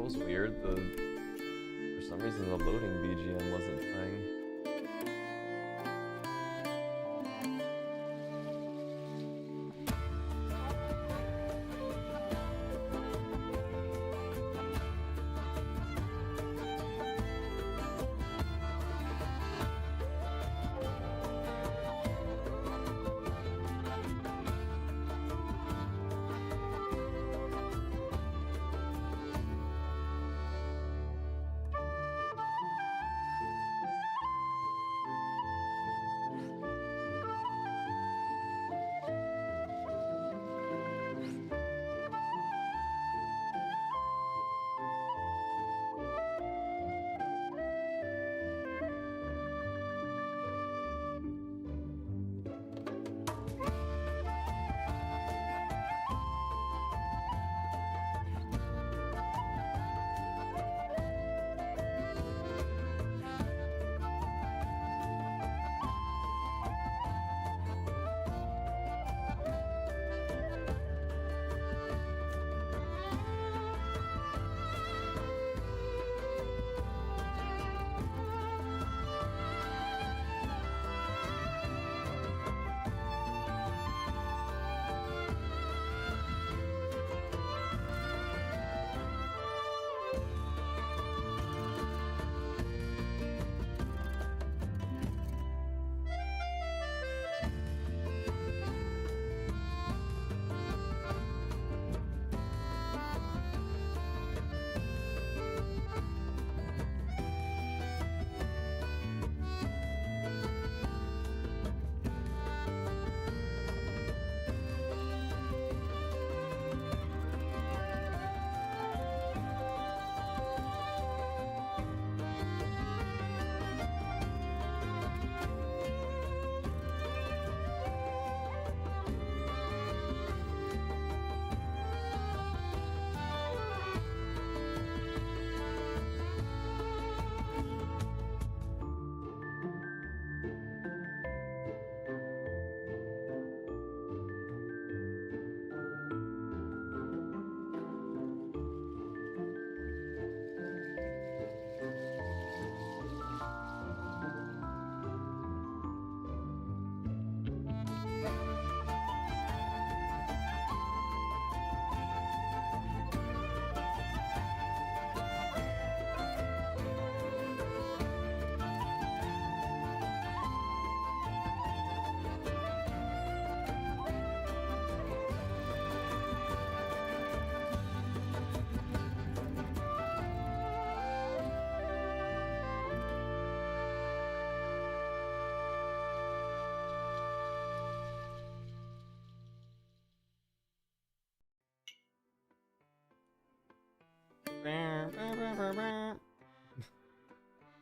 was weird. For some reason the loading BGM wasn't playing.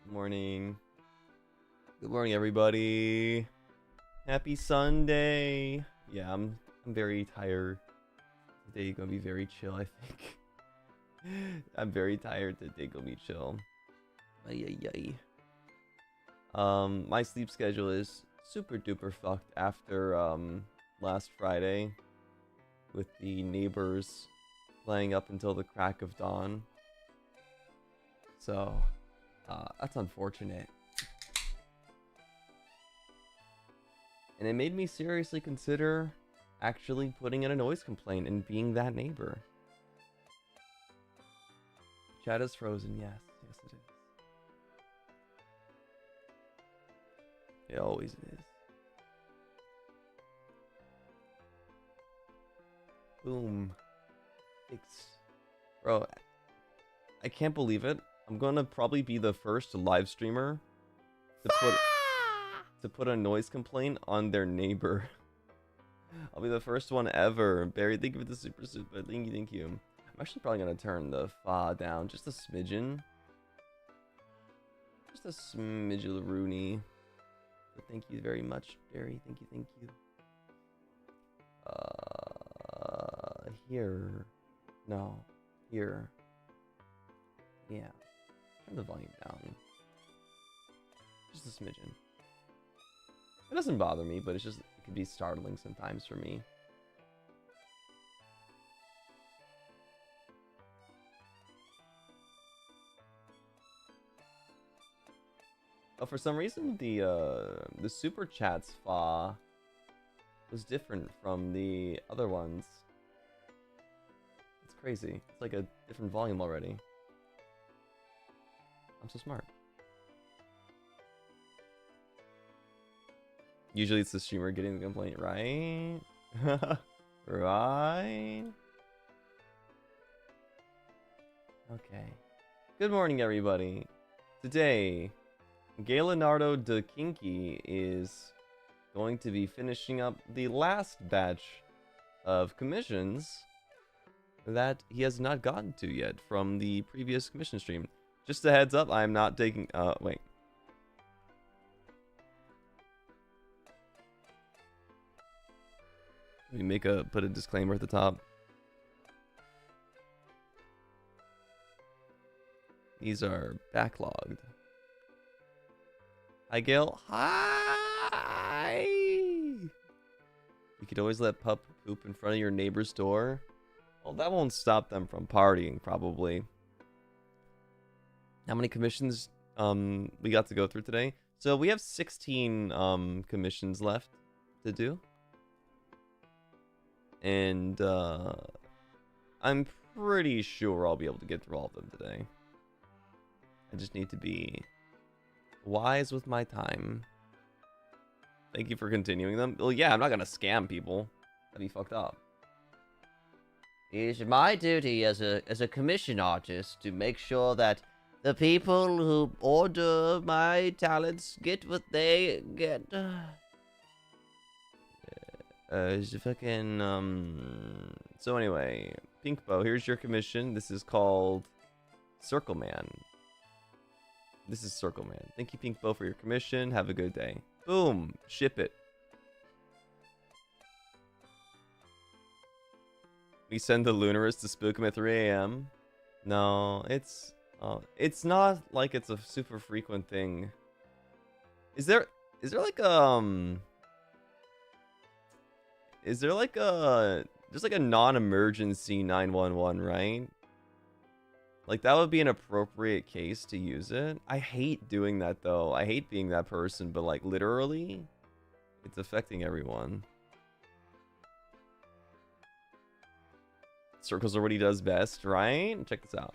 Morning. Good morning, everybody. Happy Sunday. Yeah, I'm very tired. Today gonna be very chill, I think. I'm very tired. Today gonna be chill. Ay, ay, ay. My sleep schedule is super duper fucked after last Friday with the neighbors playing up until the crack of dawn. So that's unfortunate. And it made me seriously consider actually putting in a noise complaint and being that neighbor. Chat is frozen, yes. Yes, it is. It always is. Boom. Thanks. Bro, I can't believe it. I'm gonna probably be the first live streamer to put a noise complaint on their neighbor. I'll be the first one ever. Barry, thank you for the super. Thank you, thank you. I'm actually probably gonna turn the fa down just a smidgen. Just a smidgen Rooney. But thank you very much, Barry. Thank you, thank you. Here. No. Here. Yeah. Turn the volume down. Just a smidgen. It doesn't bother me, but it's just, it can be startling sometimes for me. Oh, for some reason the super chats FA was different from the other ones. It's crazy. It's like a different volume already. I'm so smart. Usually it's the streamer getting the complaint, right? Right? Okay. Good morning, everybody. Today, Leonardo da Kinky is going to be finishing up the last batch of commissions that he has not gotten to yet from the previous commission stream. Just a heads up, I'm not taking... wait. Let me put a disclaimer at the top. These are backlogged. Hi, Gale. Hi! You could always let pup poop in front of your neighbor's door. Well, that won't stop them from partying, probably. How many commissions we got to go through today? So we have 16 commissions left to do. And I'm pretty sure I'll be able to get through all of them today. I just need to be wise with my time. Thank you for continuing them. Well, yeah, I'm not gonna scam people. That'd be fucked up. It's my duty as a commission artist to make sure that the people who order my talents get what they get. So anyway, Pinkbo, here's your commission. This is called Circle Man. This is Circle Man. Thank you, Pinkbo, for your commission. Have a good day. Boom. Ship it. We send the Lunarist to spook him at 3 a.m. No, it's not like it's a super frequent thing. Is there like there's like a non-emergency 911, right? Like that would be an appropriate case to use it. I hate doing that though. I hate being that person, but like literally it's affecting everyone. Circles are what he does best, right? Check this out.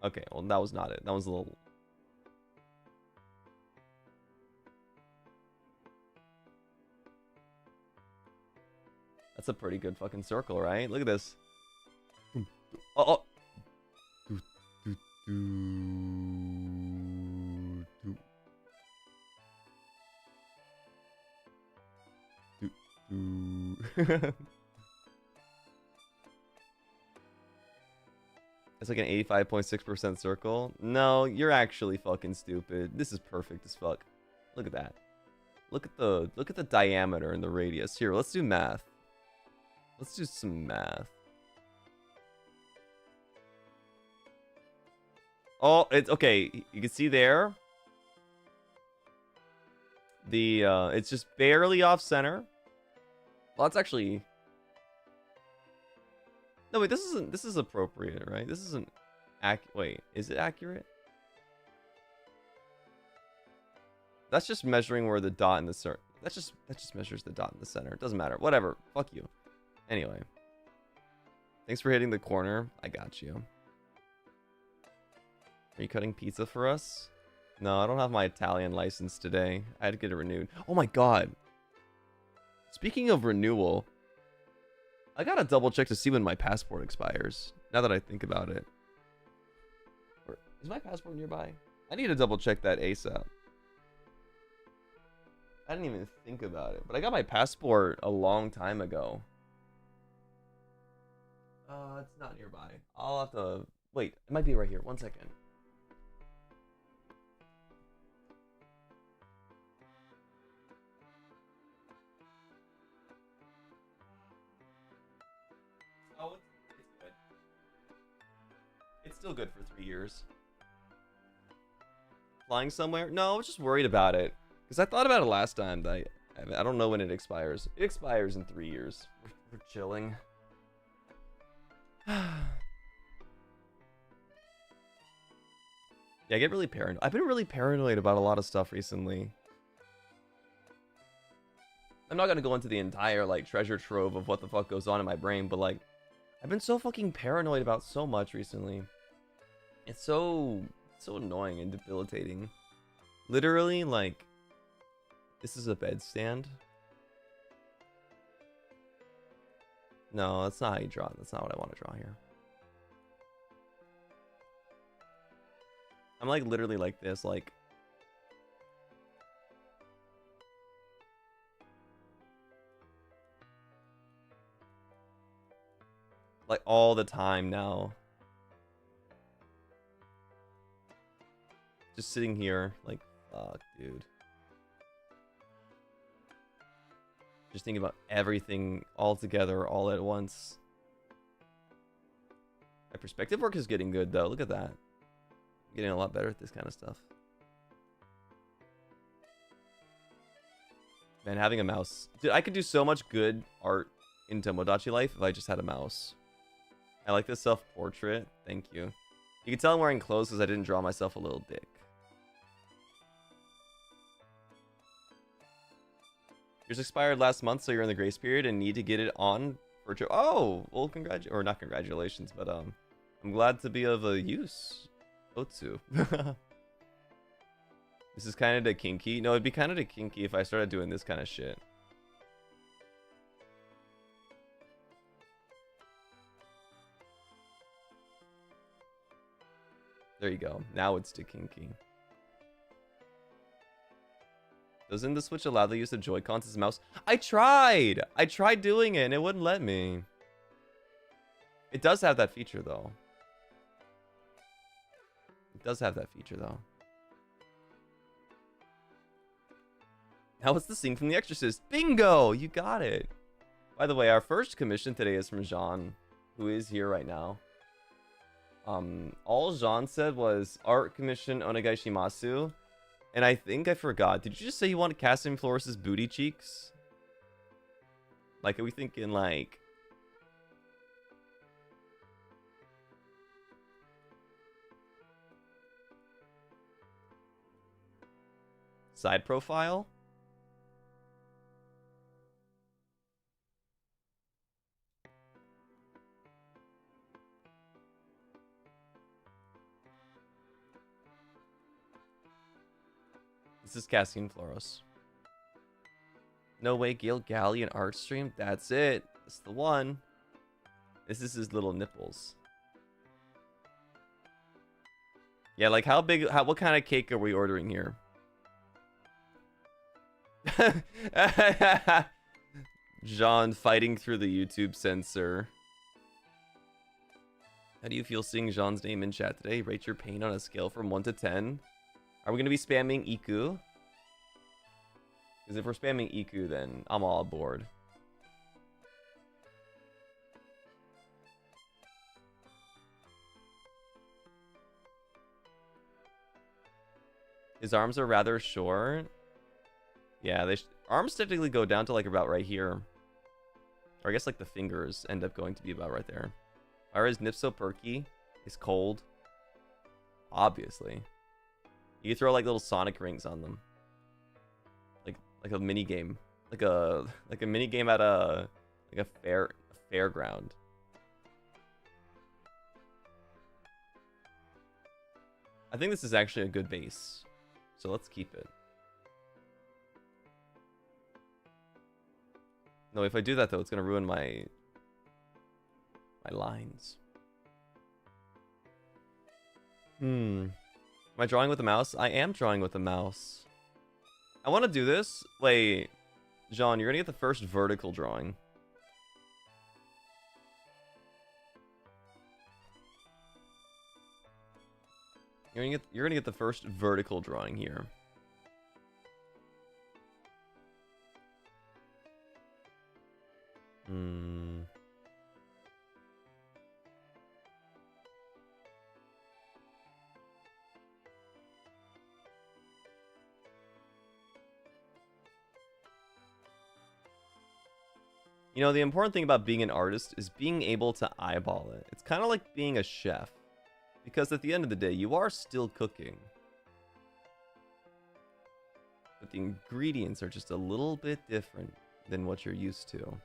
Okay, well that was not it. That was a little... That's a pretty good fucking circle, right? Look at this. Oh, It's like an 85.6% circle. No, you're actually fucking stupid. This is perfect as fuck. Look at that. Look at the diameter and the radius. Here, let's do math. Let's do some math. Oh, it's okay. You can see there. It's just barely off center. Well, that's actually... No, wait, this is appropriate, right? This isn't wait, is it accurate? That's just measuring where the dot in the center. That just measures the dot in the center. It doesn't matter. Whatever. Fuck you. Anyway. Thanks for hitting the corner. I got you. Are you cutting pizza for us? No, I don't have my Italian license today. I had to get it renewed. Oh my god. Speaking of renewal, I gotta double check to see when my passport expires. Now that I think about it. Is my passport nearby? I need to double check that ASAP. I didn't even think about it. But I got my passport a long time ago. It's not nearby. I'll have to... Wait, it might be right here. 1 second. Oh, it's good. It's still good for 3 years. Flying somewhere? No, I was just worried about it. Because I thought about it last time. That I don't know when it expires. It expires in 3 years. We're chilling. Yeah, I get really paranoid. I've been really paranoid about a lot of stuff recently. I'm not gonna go into the entire, like, treasure trove of what the fuck goes on in my brain, but, like, I've been so fucking paranoid about so much recently. It's so annoying and debilitating. Literally, like, this is a bedstand. No, that's not how you draw. That's not what I want to draw here. I'm like literally like this, like all the time now. Just sitting here, like, fuck, dude. Just thinking about everything all together, all at once. My perspective work is getting good, though. Look at that. I'm getting a lot better at this kind of stuff. Man, having a mouse. Dude, I could do so much good art in Tomodachi Life if I just had a mouse. I like this self-portrait. Thank you. You can tell I'm wearing clothes because I didn't draw myself a little dick. Yours expired last month, so you're in the grace period and need to get it on for... Oh! Well, or not congratulations, but I'm glad to be of use. Otsu. This is kind of kinky. No, it'd be kind of kinky if I started doing this kind of shit. There you go. Now it's too kinky. Doesn't the Switch allow the use of Joy-Cons as a mouse? I tried! I tried doing it and it wouldn't let me. It does have that feature though. It does have that feature though. Now what's the scene from The Exorcist? Bingo! You got it. By the way, our first commission today is from Jean, who is here right now. All Jean said was art commission onegai shimasu. And I think I forgot. Did you just say you wanted Cassian Flores' booty cheeks? Like, are we thinking like... side profile? This is Cassian Flores. No way, Gale Galleon art stream. That's it. That's the one. This is his little nipples. Yeah, like how big? What kind of cake are we ordering here? Jean fighting through the YouTube censor. How do you feel seeing Jean's name in chat today? Rate your pain on a scale from 1 to 10. Are we going to be spamming Iku? Because if we're spamming Iku, then I'm all aboard. His arms are rather short. Yeah, arms typically go down to like about right here. Or I guess like the fingers end up going to be about right there. Are his nips so perky? He's cold. Obviously. You can throw like little Sonic rings on them. Like a mini game. Like a mini game at a fairground. I think this is actually a good base. So let's keep it. No, if I do that though, it's gonna ruin my lines. Am I drawing with a mouse? I am drawing with a mouse. I want to do this. Wait, Jean, you're gonna get the first vertical drawing. You're gonna get the first vertical drawing here. You know, the important thing about being an artist is being able to eyeball it. It's kind of like being a chef. Because at the end of the day, you are still cooking. But the ingredients are just a little bit different than what you're used to.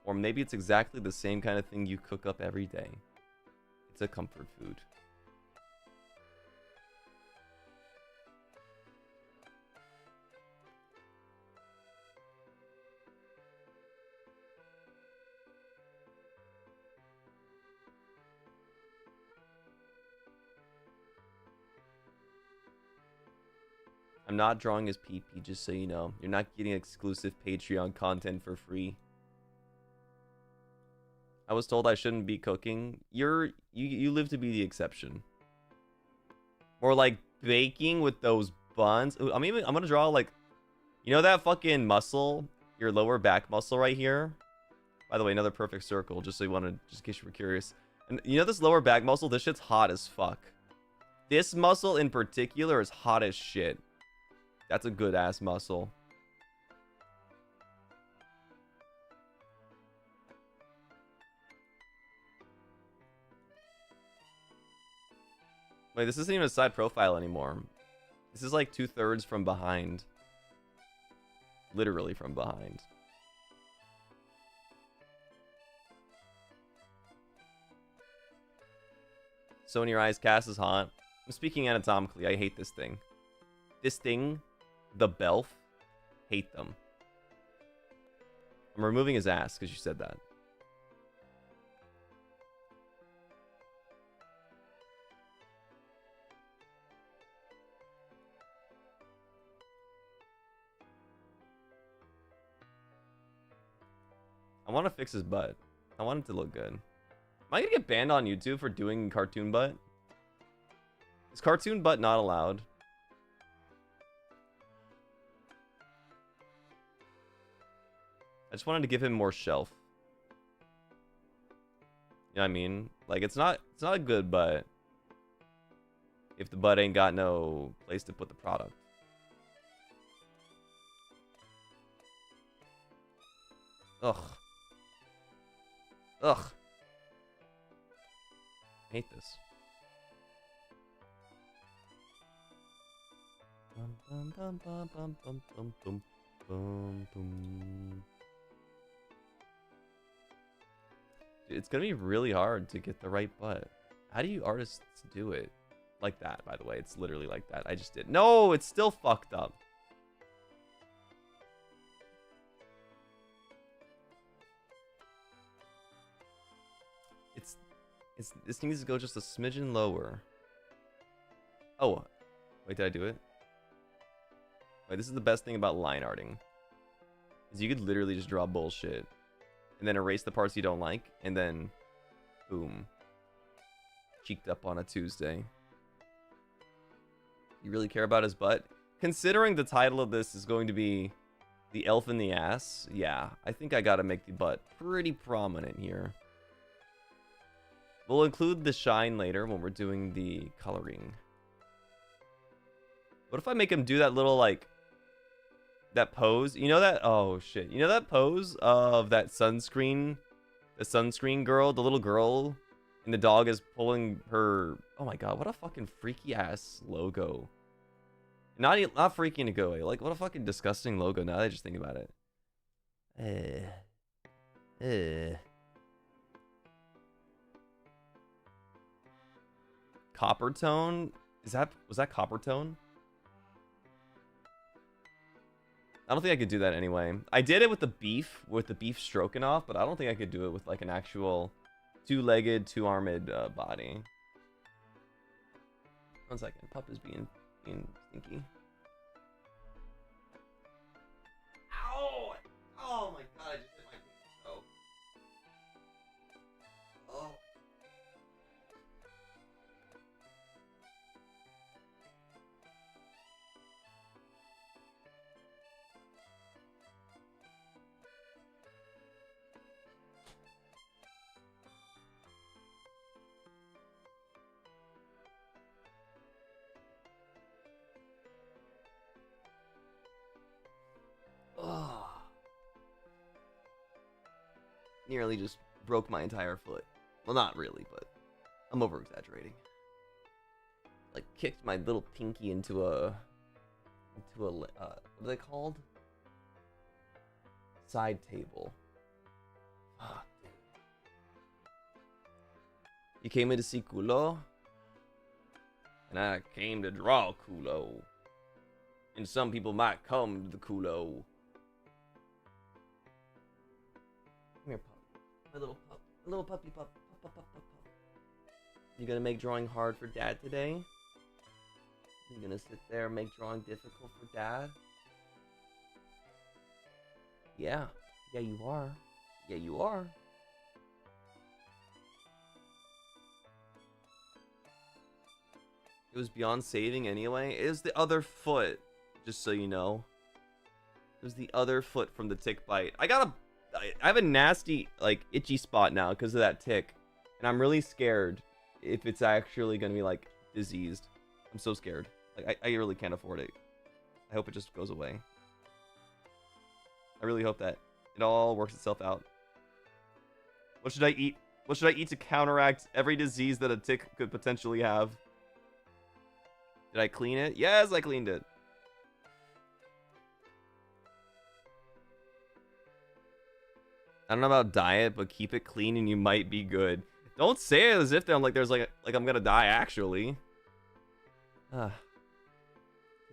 Or maybe it's exactly the same kind of thing you cook up every day. It's a comfort food. I'm not drawing as PP, just so you know. You're not getting exclusive Patreon content for free. I was told I shouldn't be cooking. You live to be the exception. Or like baking with those buns. Ooh, I'm gonna draw like, you know that fucking muscle, your lower back muscle right here. By the way, another perfect circle, just so you want to, just in case you were curious. And you know this lower back muscle, this shit's hot as fuck. This muscle in particular is hot as shit. That's a good ass muscle. Wait, this isn't even a side profile anymore. This is like 2/3 from behind. Literally from behind. So in your eyes, Cass is hot. I'm speaking anatomically. I hate this thing. This thing, the Belf, hate them. I'm removing his ass because you said that. I want to fix his butt. I want it to look good. Am I gonna get banned on YouTube for doing cartoon butt? Is cartoon butt not allowed? I just wanted to give him more shelf. You know what I mean? Like it's not a good butt if the butt ain't got no place to put the product. Ugh. Ugh. I hate this. Bum, bum, bum, bum, bum, bum, bum, bum, bum. Dude, it's gonna be really hard to get the right butt. How do you artists do it? Like that, by the way. It's literally like that. I just did. No, it's still fucked up. This needs to go just a smidgen lower. Oh, wait, did I do it? Wait, this is the best thing about line arting. Is you could literally just draw bullshit and then erase the parts you don't like, and then boom. Cheeked up on a Tuesday. You really care about his butt? Considering the title of this is going to be The Elf in the Ass, yeah, I think I gotta make the butt pretty prominent here. We'll include the shine later when we're doing the coloring. What if I make him do that little, like, that pose? You know that? Oh, shit. You know that pose of that sunscreen? The sunscreen girl? The little girl? And the dog is pulling her... Oh my god, what a fucking freaky-ass logo. Not freaking to go away. Like, what a fucking disgusting logo now that I just think about it. Copper tone? Was that copper tone? I don't think I could do that anyway. I did it with the beef stroking off, but I don't think I could do it with like an actual two-legged, two-armed body. 1 second, pup is being stinky. Ow! Oh my god, I just hit my toe. Oh. nearly just broke my entire foot. Well, not really, but I'm over exaggerating. Like kicked my little pinky into a what are they called? Side table. Ah, dude. You came in to see Culo, and I came to draw Culo. And some people might come to the Culo. Come here, pup. My little pup. A little puppy pup. Pup, pup, pup, pup, pup. You gonna make drawing hard for Dad today? You gonna sit there and make drawing difficult for Dad? Yeah. Yeah, you are. Yeah, you are. It was beyond saving anyway. It was the other foot, just so you know. It was the other foot from the tick bite. I have a nasty, like, itchy spot now because of that tick. And I'm really scared if it's actually gonna be, like, diseased. I'm so scared. Like, I really can't afford it. I hope it just goes away. I really hope that it all works itself out. What should I eat? What should I eat to counteract every disease that a tick could potentially have? Did I clean it? Yes, I cleaned it. I don't know about diet, but keep it clean and you might be good. Don't say it as if I'm like there's like I'm gonna die actually. A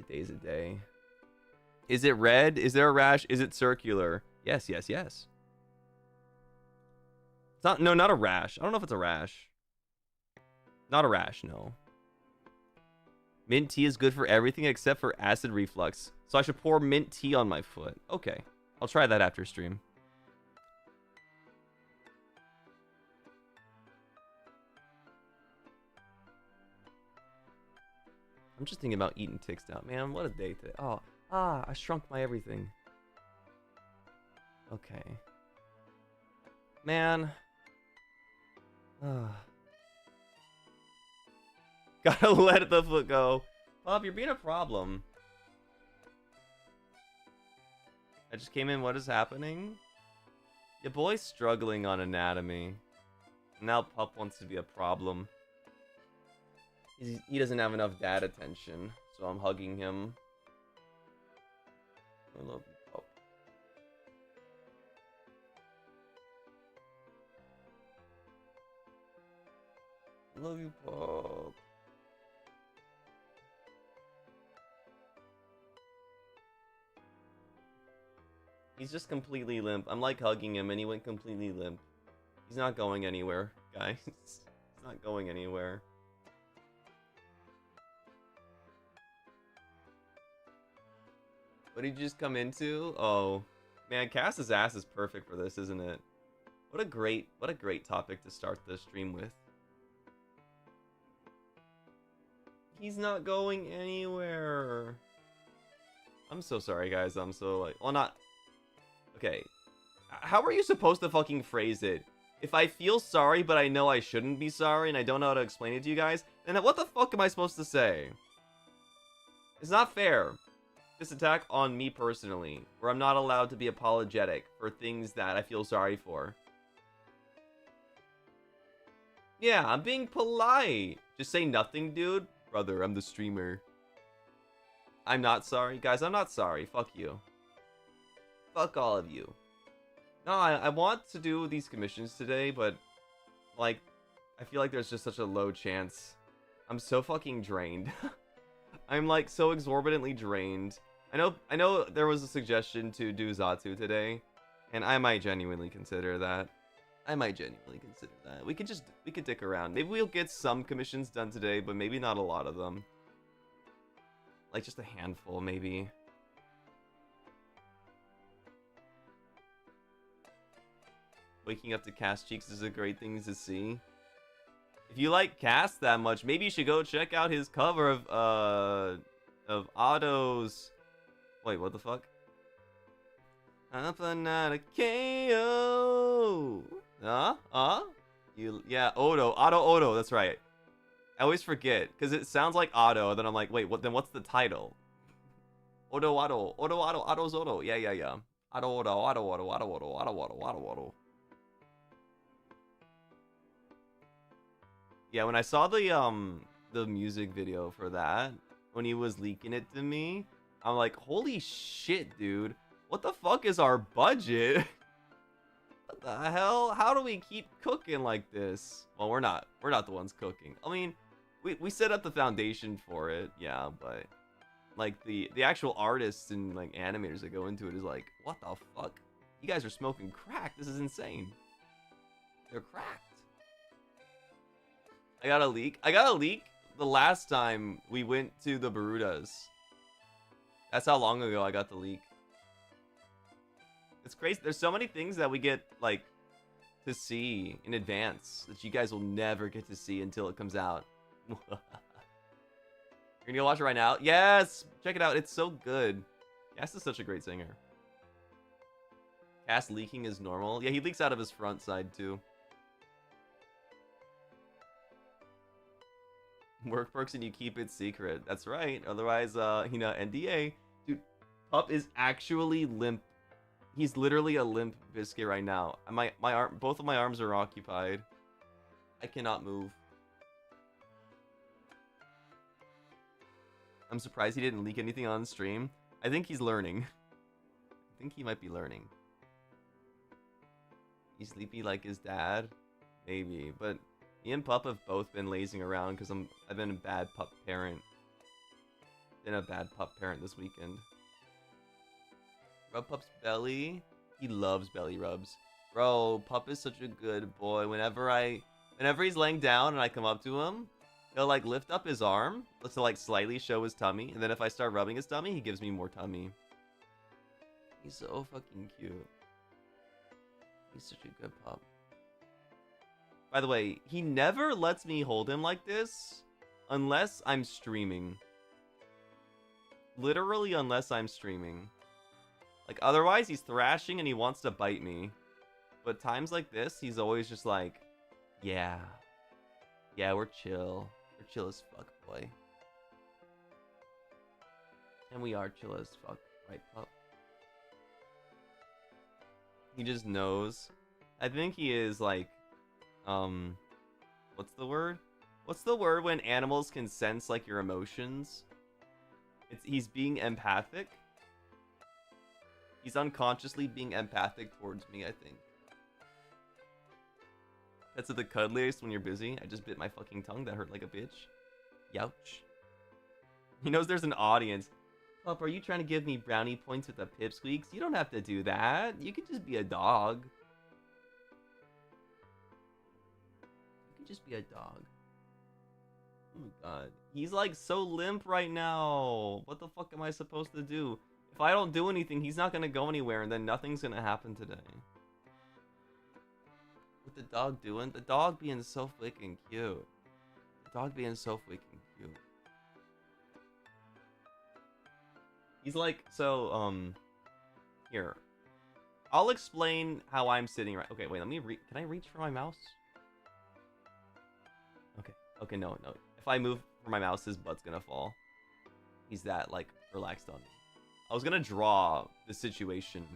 day's a day. Is it red? Is there a rash? Is it circular? Yes, yes, yes. It's not, no, not a rash. I don't know if it's a rash. Not a rash, no. Mint tea is good for everything except for acid reflux. So I should pour mint tea on my foot. Okay. I'll try that after stream. I'm just thinking about eating ticks now. Man, what a day today. Oh, I shrunk my everything. Okay. Man. Gotta let the foot go. Bob, you're being a problem. I just came in. What is happening? Your boy's struggling on anatomy. Now Pup wants to be a problem. He doesn't have enough dad attention, so I'm hugging him. I love you, Pup. I love you, Pup. He's just completely limp. I'm like hugging him and he went completely limp. He's not going anywhere, guys. He's not going anywhere. What did you just come into? Oh, man, Cass's ass is perfect for this, isn't it? What a great topic to start the stream with. He's not going anywhere. I'm so sorry, guys. I'm so like, well, not. Okay, how are you supposed to fucking phrase it? If I feel sorry, but I know I shouldn't be sorry, and I don't know how to explain it to you guys, then what the fuck am I supposed to say? It's not fair. This attack on me personally, where I'm not allowed to be apologetic for things that I feel sorry for. Yeah, I'm being polite. Just say nothing, dude. Brother, I'm the streamer. I'm not sorry. Guys, I'm not sorry. Fuck you. Fuck all of you. No, I want to do these commissions today, but, like, I feel like there's just such a low chance. I'm so fucking drained. I'm, like, so exorbitantly drained. I know there was a suggestion to do Zatu today, and I might genuinely consider that. We could dick around. Maybe we'll get some commissions done today, but maybe not a lot of them. Like, just a handful, maybe. Waking up to Cass cheeks is a great thing to see. If you like Cass that much, maybe you should go check out his cover of Otto's. Wait, what the fuck? Up and out of KO. Yeah, Otto, that's right. I always forget because it sounds like Otto, then I'm like, wait, what? Then what's the title? Otto's Otto. Yeah. Otto. Yeah, when I saw the music video for that, when he was leaking it to me, I'm like, holy shit, dude. What the fuck is our budget? What the hell? How do we keep cooking like this? Well, we're not. We're not the ones cooking. I mean, we set up the foundation for it, yeah, but like the actual artists and like animators that go into it is like, what the fuck? You guys are smoking crack. This is insane. They're cracked. I got a leak. I got a leak the last time we went to the Barudas. That's how long ago I got the leak. It's crazy. There's so many things that we get, like, to see in advance that you guys will never get to see until it comes out. You're gonna go watch it right now? Yes! Check it out. It's so good. Cass is such a great singer. Cass leaking is normal. Yeah, he leaks out of his front side, too. Work perks and you keep it secret. That's right. Otherwise, you know, NDA. Dude, Pup is actually limp. He's literally a limp biscuit right now. My arm, both of my arms are occupied. I cannot move. I'm surprised he didn't leak anything on stream. I think he's learning. I think he might be learning. He's sleepy like his dad? Maybe, but me and Pup have both been lazing around because I've been a bad pup parent. Been a bad pup parent this weekend. Rub Pup's belly. He loves belly rubs. Bro, Pup is such a good boy. Whenever he's laying down and I come up to him, he'll like lift up his arm to like slightly show his tummy, and then if I start rubbing his tummy, he gives me more tummy. He's so fucking cute. He's such a good pup. By the way, he never lets me hold him like this unless I'm streaming. Literally unless I'm streaming. Like, otherwise, he's thrashing and he wants to bite me. But times like this, he's always just like, yeah. Yeah, we're chill. We're chill as fuck, boy. And we are chill as fuck, right, Pup? He just knows. I think he is, like, what's the word? What's the word when animals can sense, like, your emotions? He's being empathic. He's unconsciously being empathic towards me, I think. That's at the cuddliest when you're busy. I just bit my fucking tongue. That hurt like a bitch. Youch. He knows there's an audience. Pup, are you trying to give me brownie points with the pipsqueaks? You don't have to do that. You could just be a dog. You could just be a dog. Oh my god. He's like so limp right now. What the fuck am I supposed to do? If I don't do anything, he's not gonna go anywhere, and then nothing's gonna happen today. What the dog doing? The dog being so freaking cute. The dog being so freaking cute. He's like, so, here. I'll explain how I'm sitting right. Okay, wait, let me can I reach for my mouse? Okay, no. If I move for my mouse, his butt's gonna fall. He's that, like, relaxed on me. I was gonna draw the situation,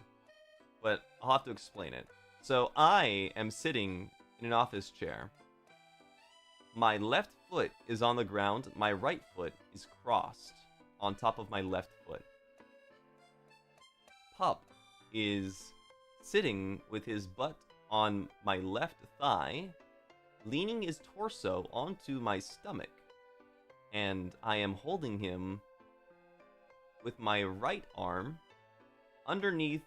but I'll have to explain it. So I am sitting in an office chair. My left foot is on the ground. My right foot is crossed on top of my left foot. Pup is sitting with his butt on my left thigh, leaning his torso onto my stomach, and I am holding him with my right arm underneath,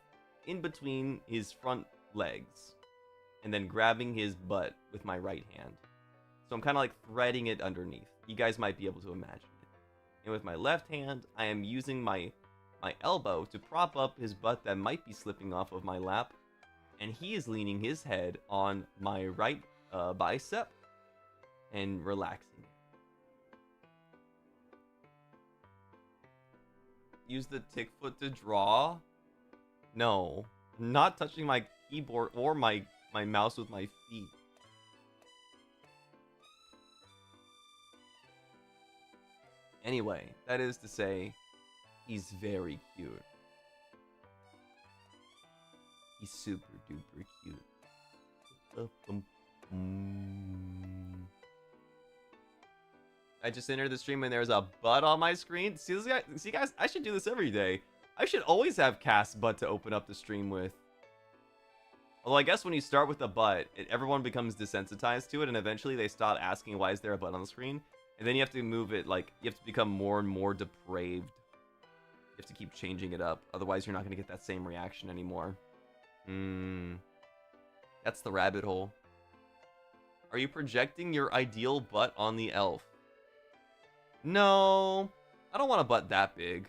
in between his front legs, and then grabbing his butt with my right hand. So I'm kind of like threading it underneath. You guys might be able to imagine it. And with my left hand, I am using my elbow to prop up his butt that might be slipping off of my lap, and he is leaning his head on my right bicep and relaxing. Use the tick foot to draw? No, I'm not touching my keyboard or my mouse with my feet. Anyway, that is to say, he's very cute. He's super duper cute. I just entered the stream and there's a butt on my screen. See this guy? See guys, I should do this every day. I should always have Cass butt to open up the stream with. Although I guess when you start with a butt, everyone becomes desensitized to it, and eventually they stop asking why is there a butt on the screen, and then you have to move it, like, you have to become more and more depraved. You have to keep changing it up, otherwise you're not going to get that same reaction anymore. That's the rabbit hole. Are you projecting your ideal butt on the elf? No, I don't want a butt that big.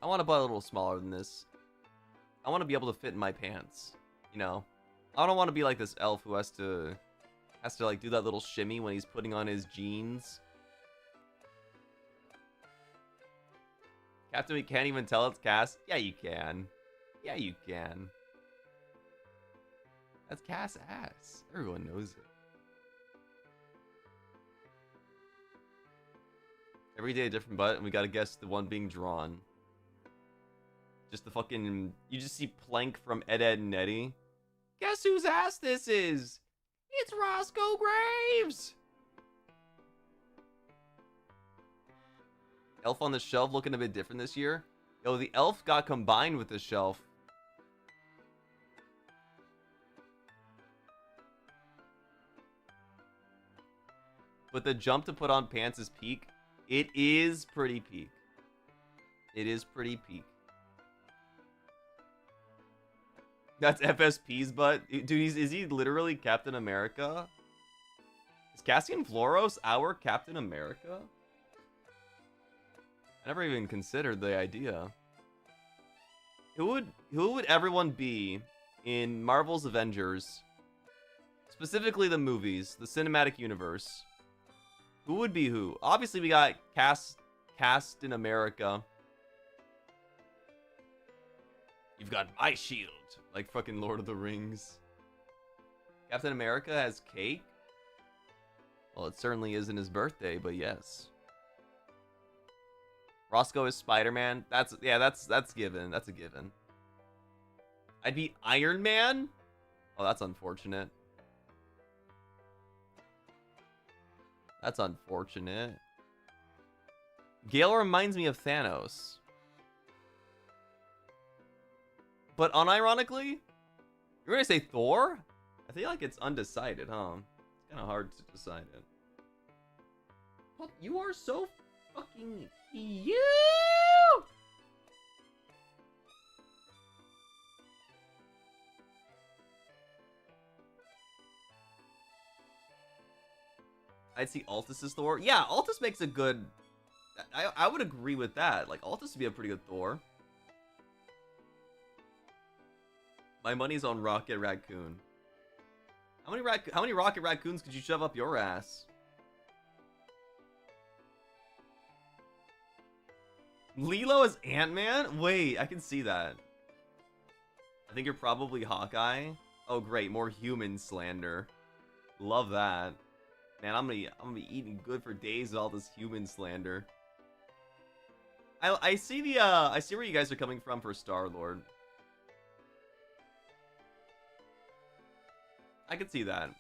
I want a butt a little smaller than this. I want to be able to fit in my pants, you know. I don't want to be like this elf who has to like do that little shimmy when he's putting on his jeans. Captain, we can't even tell it's Cass. Yeah, you can. Yeah, you can. That's Cass ass. Everyone knows it. Every day a different butt, and we gotta guess the one being drawn. Just the fucking... You just see Plank from Ed, Edd and Eddy. Guess whose ass this is? It's Roscoe Graves! Elf on the Shelf looking a bit different this year. Yo, the elf got combined with the shelf. But the jump to put on pants is peak. It is pretty peak. It is pretty peak. That's FSP's butt. Dude, is he literally Captain America? Is Cassian Floros our Captain America? I never even considered the idea. Who would everyone be in Marvel's Avengers? Specifically the movies, the cinematic universe. Who would be who? Obviously we got cast in America. You've got my shield. Like fucking Lord of the Rings. Captain America has cake? Well, it certainly isn't his birthday, but yes. Roscoe is Spider-Man. That's given. That's a given. I'd be Iron Man? Oh, that's unfortunate. That's unfortunate. Gale reminds me of Thanos. But unironically, you're gonna say Thor? I feel like it's undecided, huh? It's kind of hard to decide it. But you are so fucking cute! I'd see Altus as Thor. Yeah, Altus makes a good... I would agree with that. Like, Altus would be a pretty good Thor. My money's on Rocket Raccoon. How many Rocket Raccoons could you shove up your ass? Lilo as Ant-Man? Wait, I can see that. I think you're probably Hawkeye. Oh great, more human slander. Love that. Man, I'm gonna be eating good for days with all this human slander. I see the I see where you guys are coming from for Star-Lord. I could see that.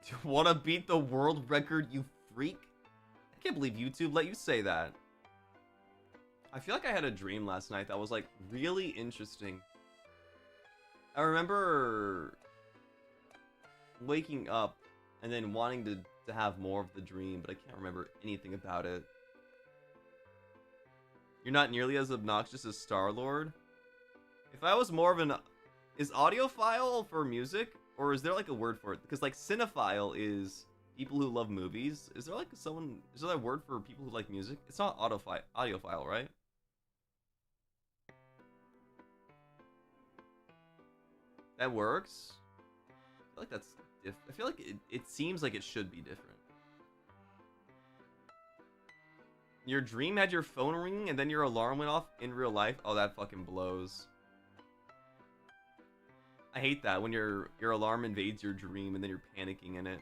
Do you want to beat the world record, you freak? I can't believe YouTube let you say that. I feel like I had a dream last night that was like really interesting. I remember waking up and then wanting to have more of the dream, but I can't remember anything about it. You're not nearly as obnoxious as Star-Lord? If I was more of an... Is audiophile for music? Or is there like a word for it? Because like cinephile is people who love movies. Is there like is there a word for people who like music? It's not audiophile, right? That works? I feel like that's I feel like it seems like it should be different. Your dream had your phone ringing and then your alarm went off in real life? Oh, that fucking blows. I hate that when your alarm invades your dream and then you're panicking in it.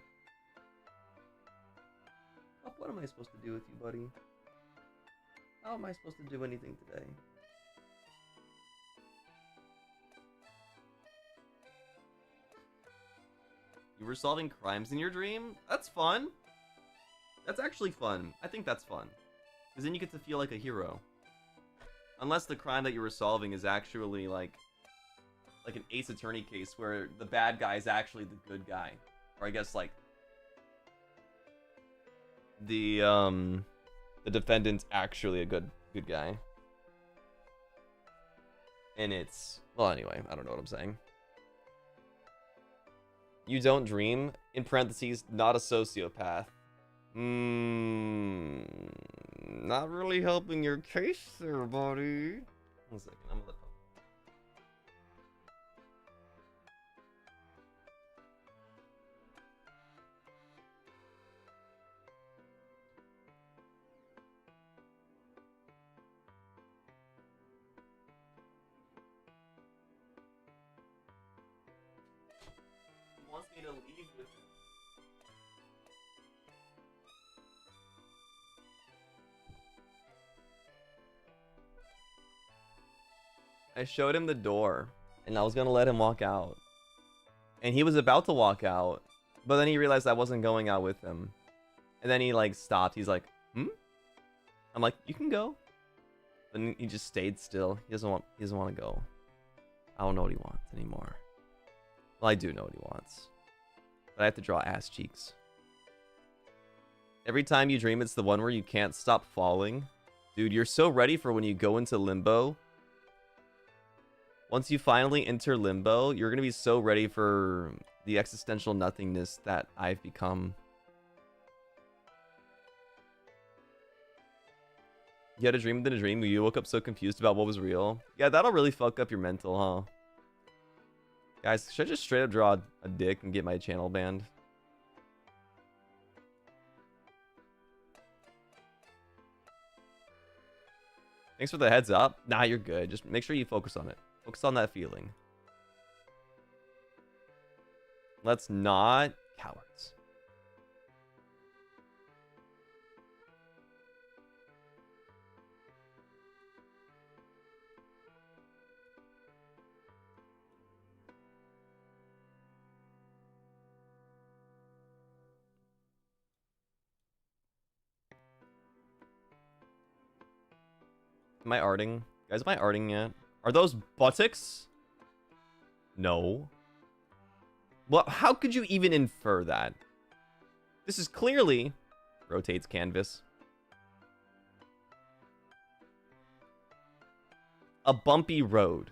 What am I supposed to do with you, buddy? How am I supposed to do anything today? You were solving crimes in your dream? That's fun. That's actually fun. I think that's fun. Because then you get to feel like a hero. Unless the crime that you were solving is actually like an Ace Attorney case where the bad guy is actually the good guy. Or I guess like the defendant's actually a good guy. And it's, well, anyway, I don't know what I'm saying. You don't dream, in parentheses, not a sociopath. Not really helping your case there, buddy. 1 second, I'm gonna let He wants me to leave with him. I showed him the door, and I was gonna let him walk out. And he was about to walk out, but then he realized I wasn't going out with him. And then he like stopped. He's like, "Hmm?" I'm like, "You can go." Then he just stayed still. He doesn't want to go. I don't know what he wants anymore. Well, I do know what he wants. But I have to draw ass cheeks. Every time you dream, it's the one where you can't stop falling. Dude, you're so ready for when you go into limbo. Once you finally enter limbo, you're going to be so ready for the existential nothingness that I've become. You had a dream within a dream where you woke up so confused about what was real. Yeah, that'll really fuck up your mental, huh? Guys, should I just straight up draw a dick and get my channel banned? Thanks for the heads up. Nah, you're good. Just make sure you focus on it. Focus on that feeling. Let's not cowards. Am I arting? Guys, am I arting yet? Are those buttocks? No. Well, how could you even infer that? This is clearly... Rotates canvas. A bumpy road.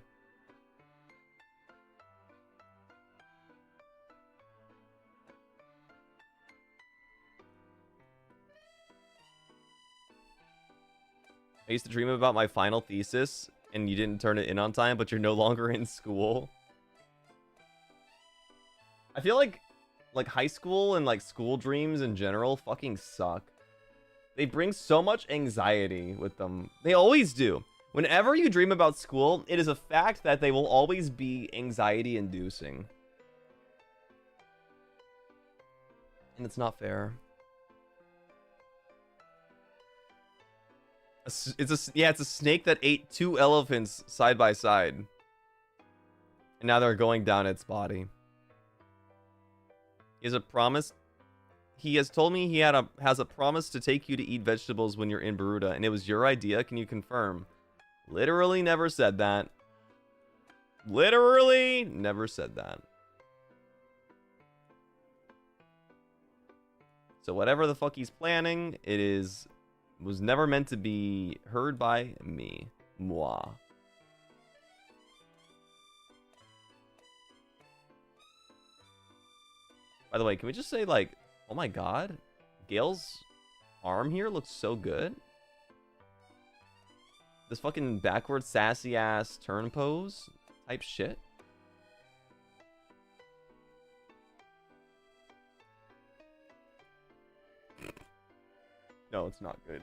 I used to dream about my final thesis, and you didn't turn it in on time, but you're no longer in school. I feel like high school and like school dreams in general fucking suck. They bring so much anxiety with them. They always do. Whenever you dream about school, it is a fact that they will always be anxiety inducing. And it's not fair. It's a snake that ate 2 elephants side by side. And now they're going down its body. He has a promise. He has told me he has a promise to take you to eat vegetables when you're in Baruta, and it was your idea. Can you confirm? Literally never said that. Literally never said that. So whatever the fuck he's planning, was never meant to be heard by me. Moi. By the way, can we just say, like, oh my god, Gale's arm here looks so good. This fucking backward sassy ass turn pose type shit. No, it's not good.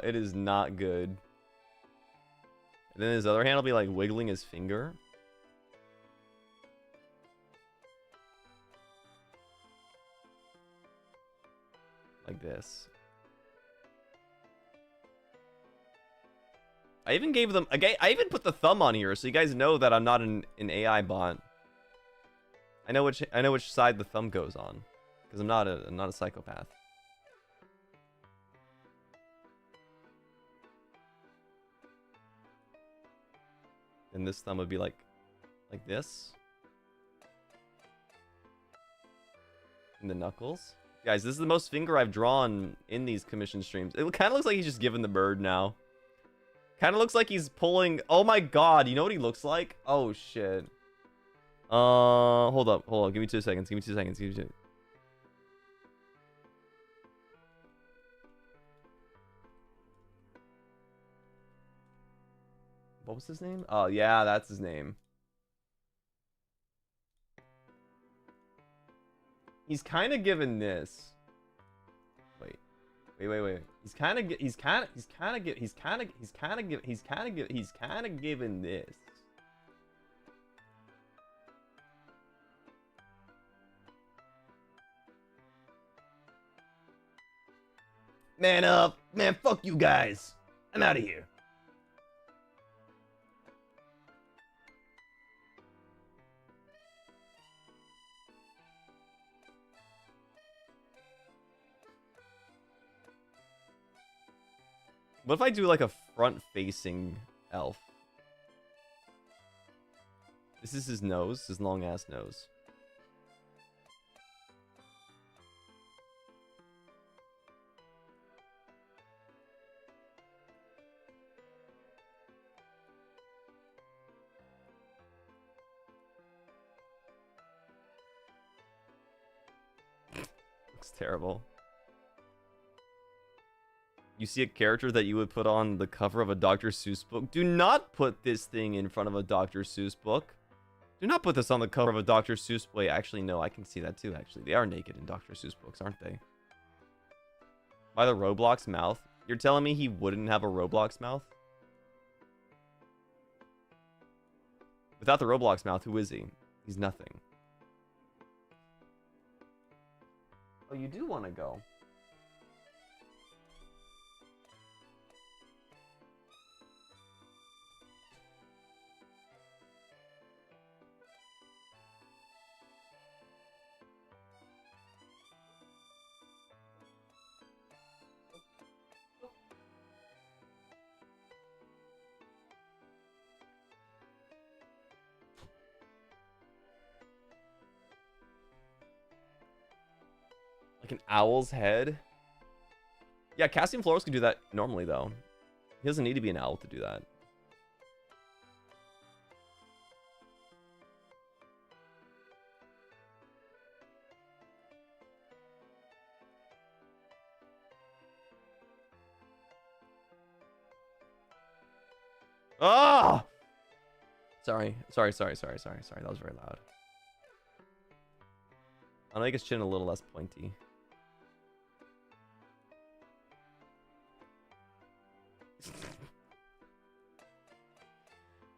It is not good. And then his other hand will be like wiggling his finger. Like this. I even gave them... I even put the thumb on here so you guys know that I'm not an AI bot. I know which side the thumb goes on, because I'm not a psychopath. And this thumb would be like this. And the knuckles. Guys, this is the most finger I've drawn in these commission streams. It kind of looks like he's just giving the bird now. Kind of looks like he's pulling... Oh my god, you know what he looks like? Oh shit. Hold up. Give me 2 seconds. Give me 2 seconds. Give me 2. What was his name? Oh, yeah, that's his name. He's kind of given this. Wait. He's kind of given this. Man, fuck you guys. I'm out of here. What if I do like a front-facing elf? This is his nose, his long-ass nose. Looks terrible. You see a character that you would put on the cover of a Dr. Seuss book. Do not put this thing in front of a Dr. Seuss book. Do not put this on the cover of a Dr. Seuss. Wait, actually, no, I can see that too, actually. They are naked in Dr. Seuss books, aren't they? By the Roblox mouth? You're telling me he wouldn't have a Roblox mouth? Without the Roblox mouth, who is he? He's nothing. Oh, you do want to go? Like an owl's head? Yeah, Cassian Flores could do that normally, though. He doesn't need to be an owl to do that. Ah! Sorry. That was very loud. I'll make his chin a little less pointy.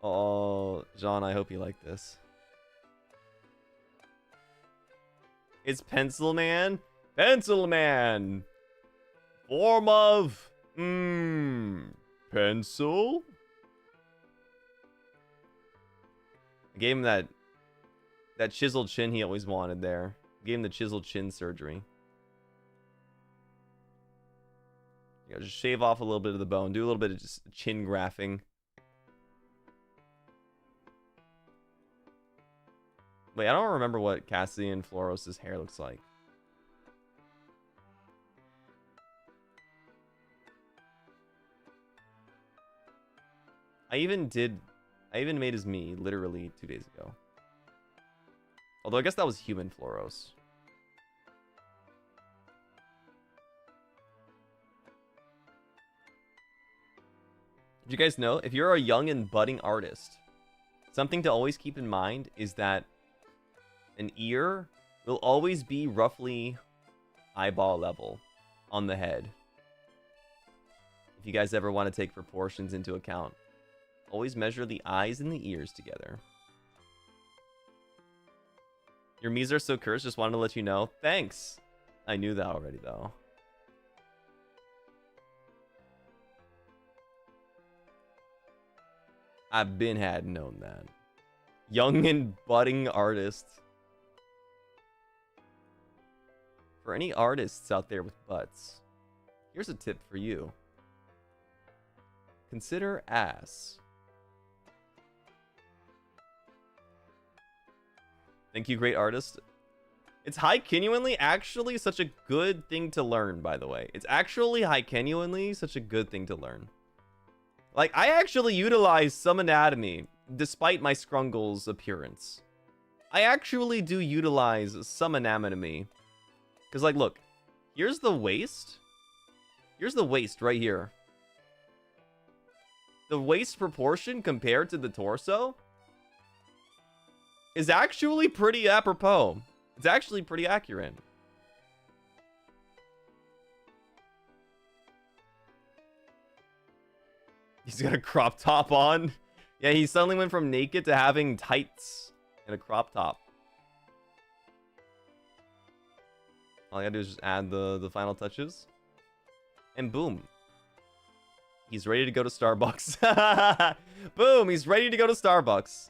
Oh, Jean, I hope you like this. It's Pencil Man? Pencil Man! Form of... pencil? I gave him that chiseled chin he always wanted there. Gave him the chiseled chin surgery. Yeah, just shave off a little bit of the bone. Do a little bit of just chin grafting. Wait, I don't remember what Cassian Floros' hair looks like. I even made his me literally 2 days ago. Although I guess that was human Floros. Did you guys know, if you're a young and budding artist, something to always keep in mind is that an ear will always be roughly eyeball level on the head. If you guys ever want to take proportions into account, always measure the eyes and the ears together. Your Mies are so cursed, just wanted to let you know. Thanks! I knew that already, though. I've been had known that. Young and budding artist. For any artists out there with butts, here's a tip for you. Consider ass. Thank you, great artist. It's genuinely actually such a good thing to learn, by the way. It's actually genuinely such a good thing to learn. Like, I actually utilize some anatomy, despite my scrungle's appearance. I actually do utilize some anatomy. Because, like, look. Here's the waist. Here's the waist right here. The waist proportion compared to the torso is actually pretty apropos. It's actually pretty accurate. He's got a crop top on. Yeah, he suddenly went from naked to having tights and a crop top. All I gotta do is just add the final touches. And boom. He's ready to go to Starbucks. Boom, he's ready to go to Starbucks.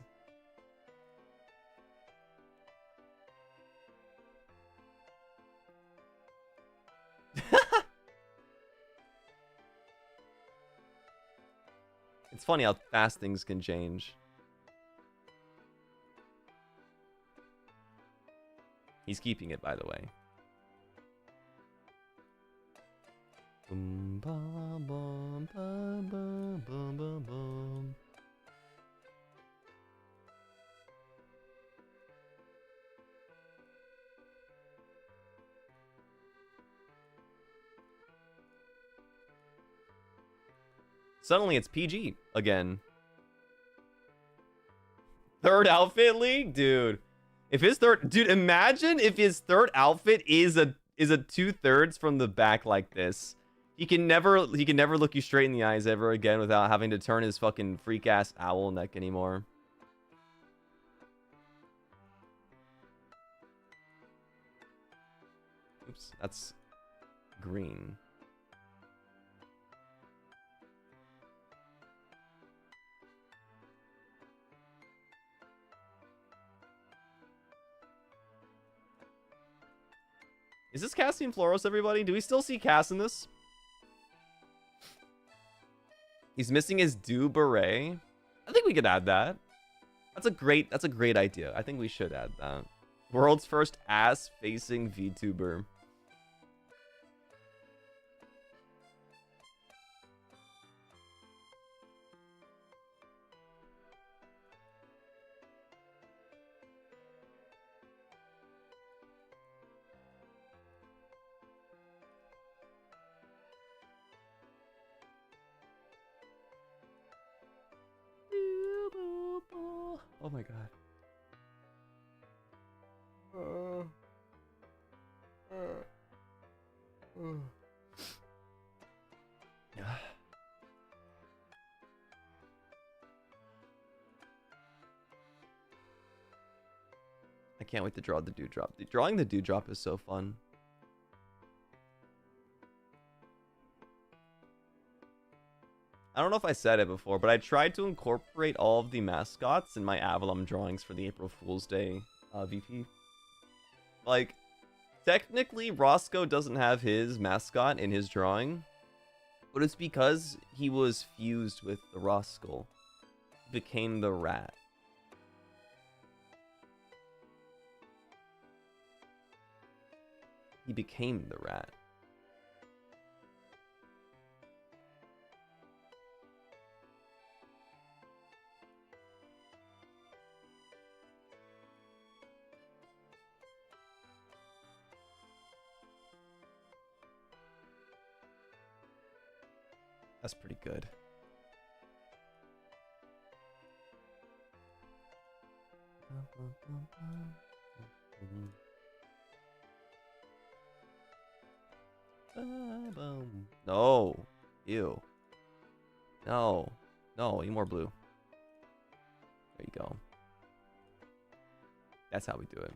It's funny how fast things can change. He's keeping it, by the way. Boom, bum, bum, bum, bum, bum, bum, bum. Suddenly it's PG again. Third outfit league? Dude. If his third... Dude, imagine if his third outfit is a 2/3 from the back like this. He can never look you straight in the eyes ever again without having to turn his fucking freak-ass owl neck anymore. Oops, that's green. Is this Cassian Floros, everybody? Do we still see Cass in this? He's missing his do beret. I think we could add that. That's a great idea. I think we should add that. World's first ass-facing VTuber. Oh my god. I can't wait to draw the dewdrop. Drawing the dewdrop is so fun. I don't know if I said it before, but I tried to incorporate all of the mascots in my Avallum drawings for the April Fool's Day VP. Like, technically, Roscoe doesn't have his mascot in his drawing, but it's because he was fused with the Roscoe. He became the rat. He became the rat. That's pretty good. No. Ew. No. No, need more blue. There you go. That's how we do it.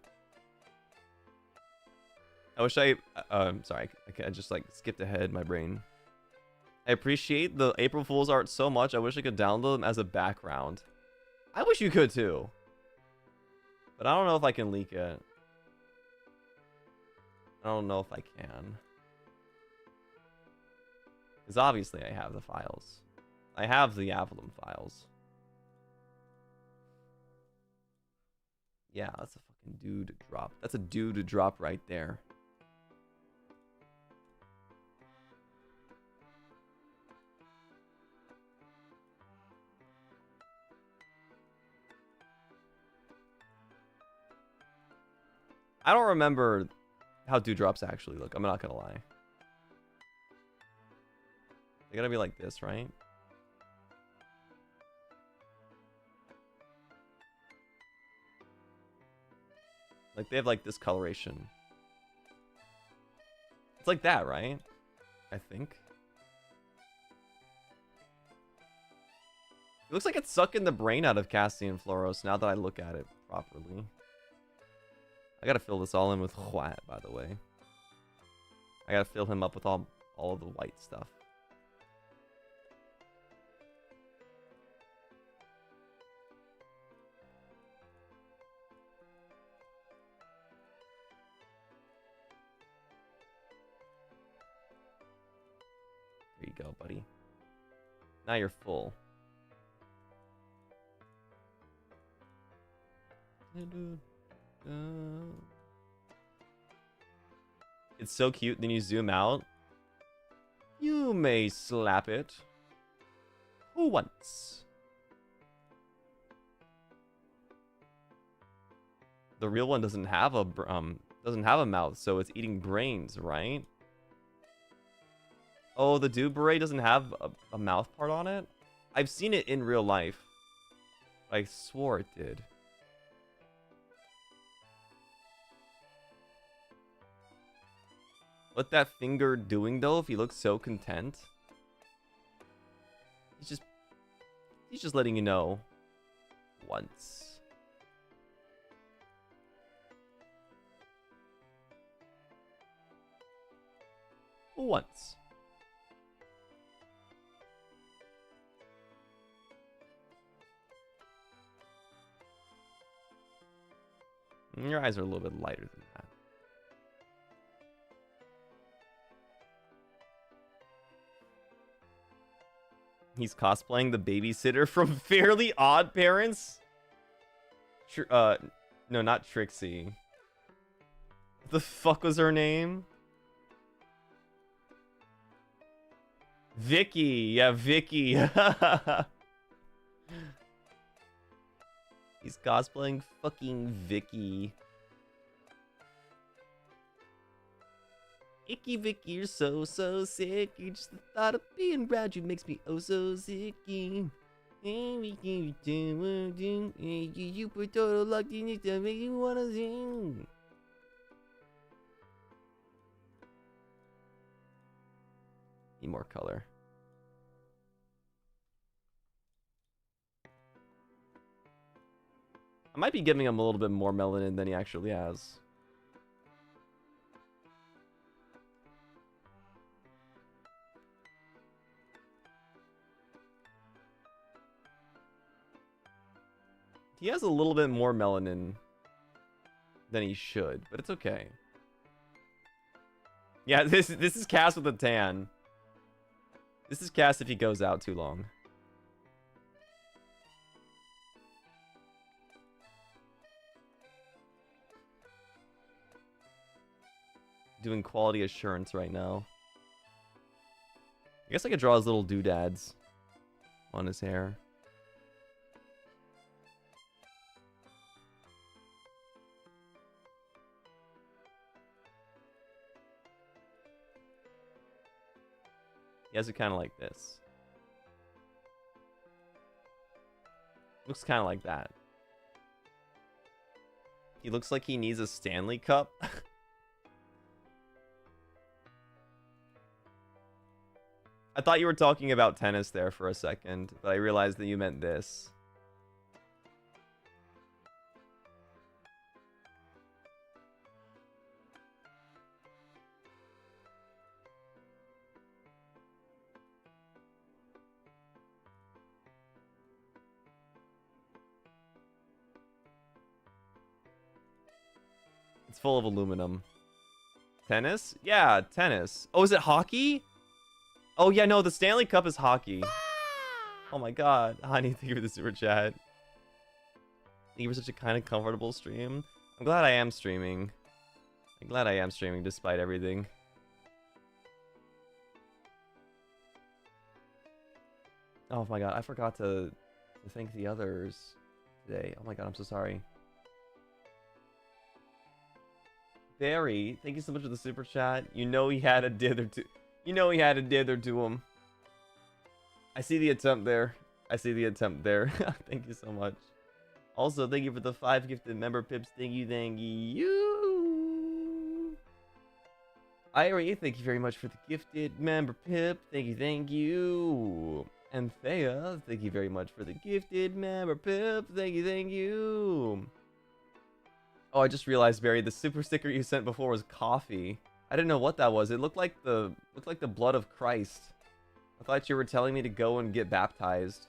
I wish sorry, I just like skipped ahead in my brain. I appreciate the April Fool's art so much. I wish I could download them as a background. I wish you could too. But I don't know if I can leak it. I don't know if I can. Because obviously I have the files. I have the Avallum files. Yeah, that's a fucking dude drop. That's a dude drop right there. I don't remember how dewdrops actually look. I'm not gonna lie. They gotta be like this, right? Like they have like this coloration. It's like that, right? I think. It looks like it's sucking the brain out of Cassian Floros now that I look at it properly. I gotta fill this all in with white, by the way. I gotta fill him up with all of the white stuff. There you go, buddy. Now you're full. It's so cute. Then you zoom out. You may slap it. Who once? The real one doesn't have a mouth, so it's eating brains, right? Oh, the dude beret doesn't have a mouth part on it? I've seen it in real life. I swore it did. What that finger doing though, if he looks so content? He's just letting you know. Once. Once. Your eyes are a little bit lighter than that. He's cosplaying the babysitter from Fairly Odd Parents? No, not Trixie. What the fuck was her name? Vicky. Yeah, Vicky. He's cosplaying fucking Vicky. Icky Vicky, you're so sick. You just the thought of being around you makes me oh so sicky. You put total luck, you need to make you wanna sing. Need more color. I might be giving him a little bit more melanin than he actually has. He has a little bit more melanin than he should, but it's okay. Yeah, this is Cass with a tan. This is Cass if he goes out too long. Doing quality assurance right now. I guess I could draw his little doodads on his hair. He has it kind of like this. Looks kind of like that. He looks like he needs a Stanley Cup. I thought you were talking about tennis there for a second, but I realized that you meant this. It's full of aluminum. Tennis? Yeah, tennis. Oh, is it hockey? Oh, yeah, no, the Stanley Cup is hockey. Oh my god. Honey, thank you for the super chat. Thank you for such a kind of comfortable stream. I'm glad I am streaming. I'm glad I am streaming despite everything. Oh my god, I forgot to thank the others today. Oh my god, I'm so sorry. Barry, thank you so much for the super chat. You know he had a dither to... You know he had a dither to him. I see the attempt there. I see the attempt there. Thank you so much. Also, thank you for the 5 gifted member pips. Thank you, thank you. Irie, thank you very much for the gifted member pip. Thank you, thank you. And Thea, thank you very much for the gifted member pip. Thank you, thank you. Oh, I just realized, Barry, the super sticker you sent before was coffee. I didn't know what that was. It looked like the blood of Christ. I thought you were telling me to go and get baptized.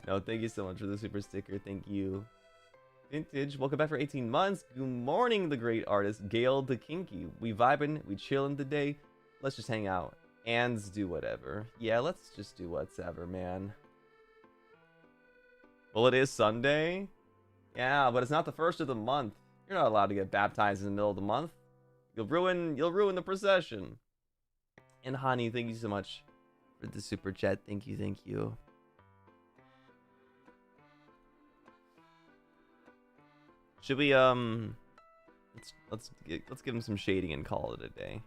No, thank you so much for the super sticker. Thank you. Vintage, welcome back for 18 months. Good morning, the great artist, Gale the Kinky. We vibing, we chilling today. Let's just hang out and do whatever. Yeah, let's just do whatever, man. Well, it is Sunday. Yeah, but it's not the first of the month. You're not allowed to get baptized in the middle of the month. You'll ruin the procession. And Hani, thank you so much for the super chat. Thank you, thank you. Should we let's give him some shading and call it a day.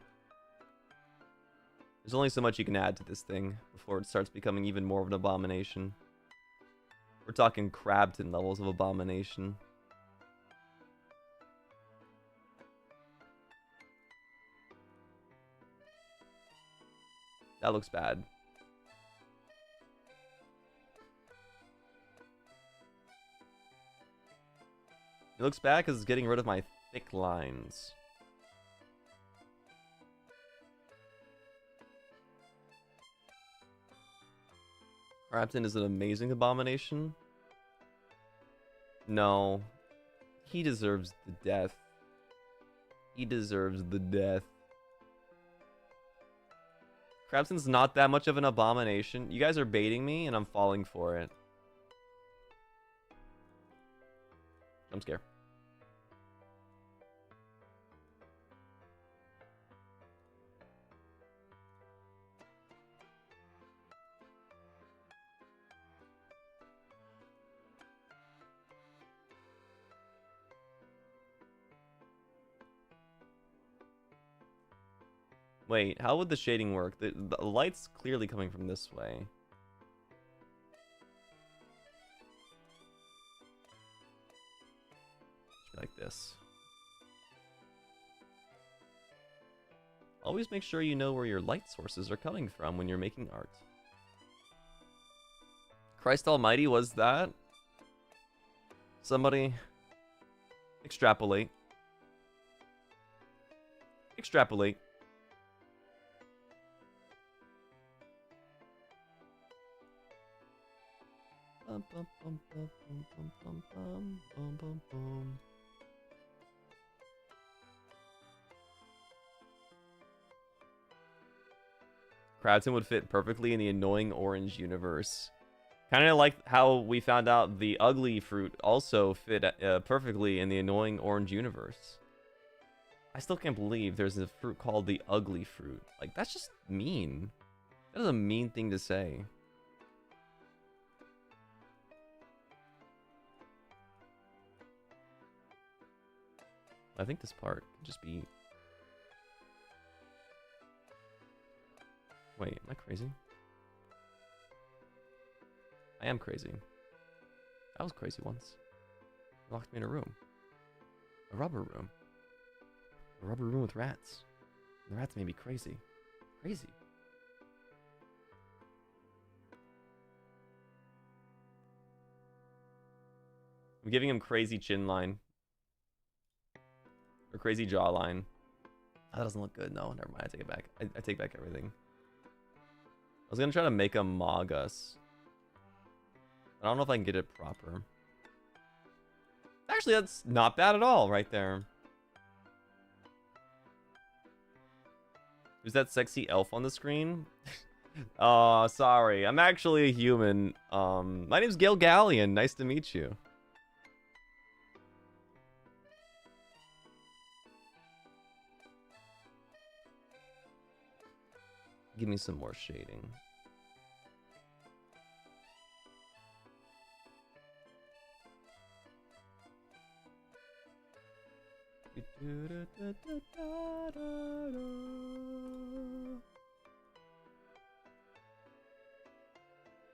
There's only so much you can add to this thing before it starts becoming even more of an abomination. We're talking Crabton levels of abomination. That looks bad. It looks bad because it's getting rid of my thick lines. Crabton is an amazing abomination. No. He deserves the death. He deserves the death. Crabton's not that much of an abomination. You guys are baiting me and I'm falling for it. I'm scared. Wait, how would the shading work? The light's clearly coming from this way. Like this. Always make sure you know where your light sources are coming from when you're making art. Christ Almighty, was that? Somebody extrapolate. Extrapolate. Bum, bum, bum, bum, bum, bum, bum, bum, bum, bum. Crabton would fit perfectly in the annoying orange universe. Kind of like how we found out the ugly fruit also fit perfectly in the annoying orange universe. I still can't believe there's a fruit called the ugly fruit. Like, that's just mean. That is a mean thing to say. I think this part could just be... Wait, am I crazy? I am crazy. I was crazy once. They locked me in a room. A rubber room. A rubber room with rats. And the rats made me crazy. Crazy. I'm giving him crazy chin line. Or crazy jawline. Oh, that doesn't look good. No, never mind. I take it back. I take back everything. I was gonna try to make him mog us. I don't know if I can get it proper. Actually, that's not bad at all right there. Who's that sexy elf on the screen? Oh, sorry. I'm actually a human. My name's Gale Galleon. Nice to meet you. Give me some more shading.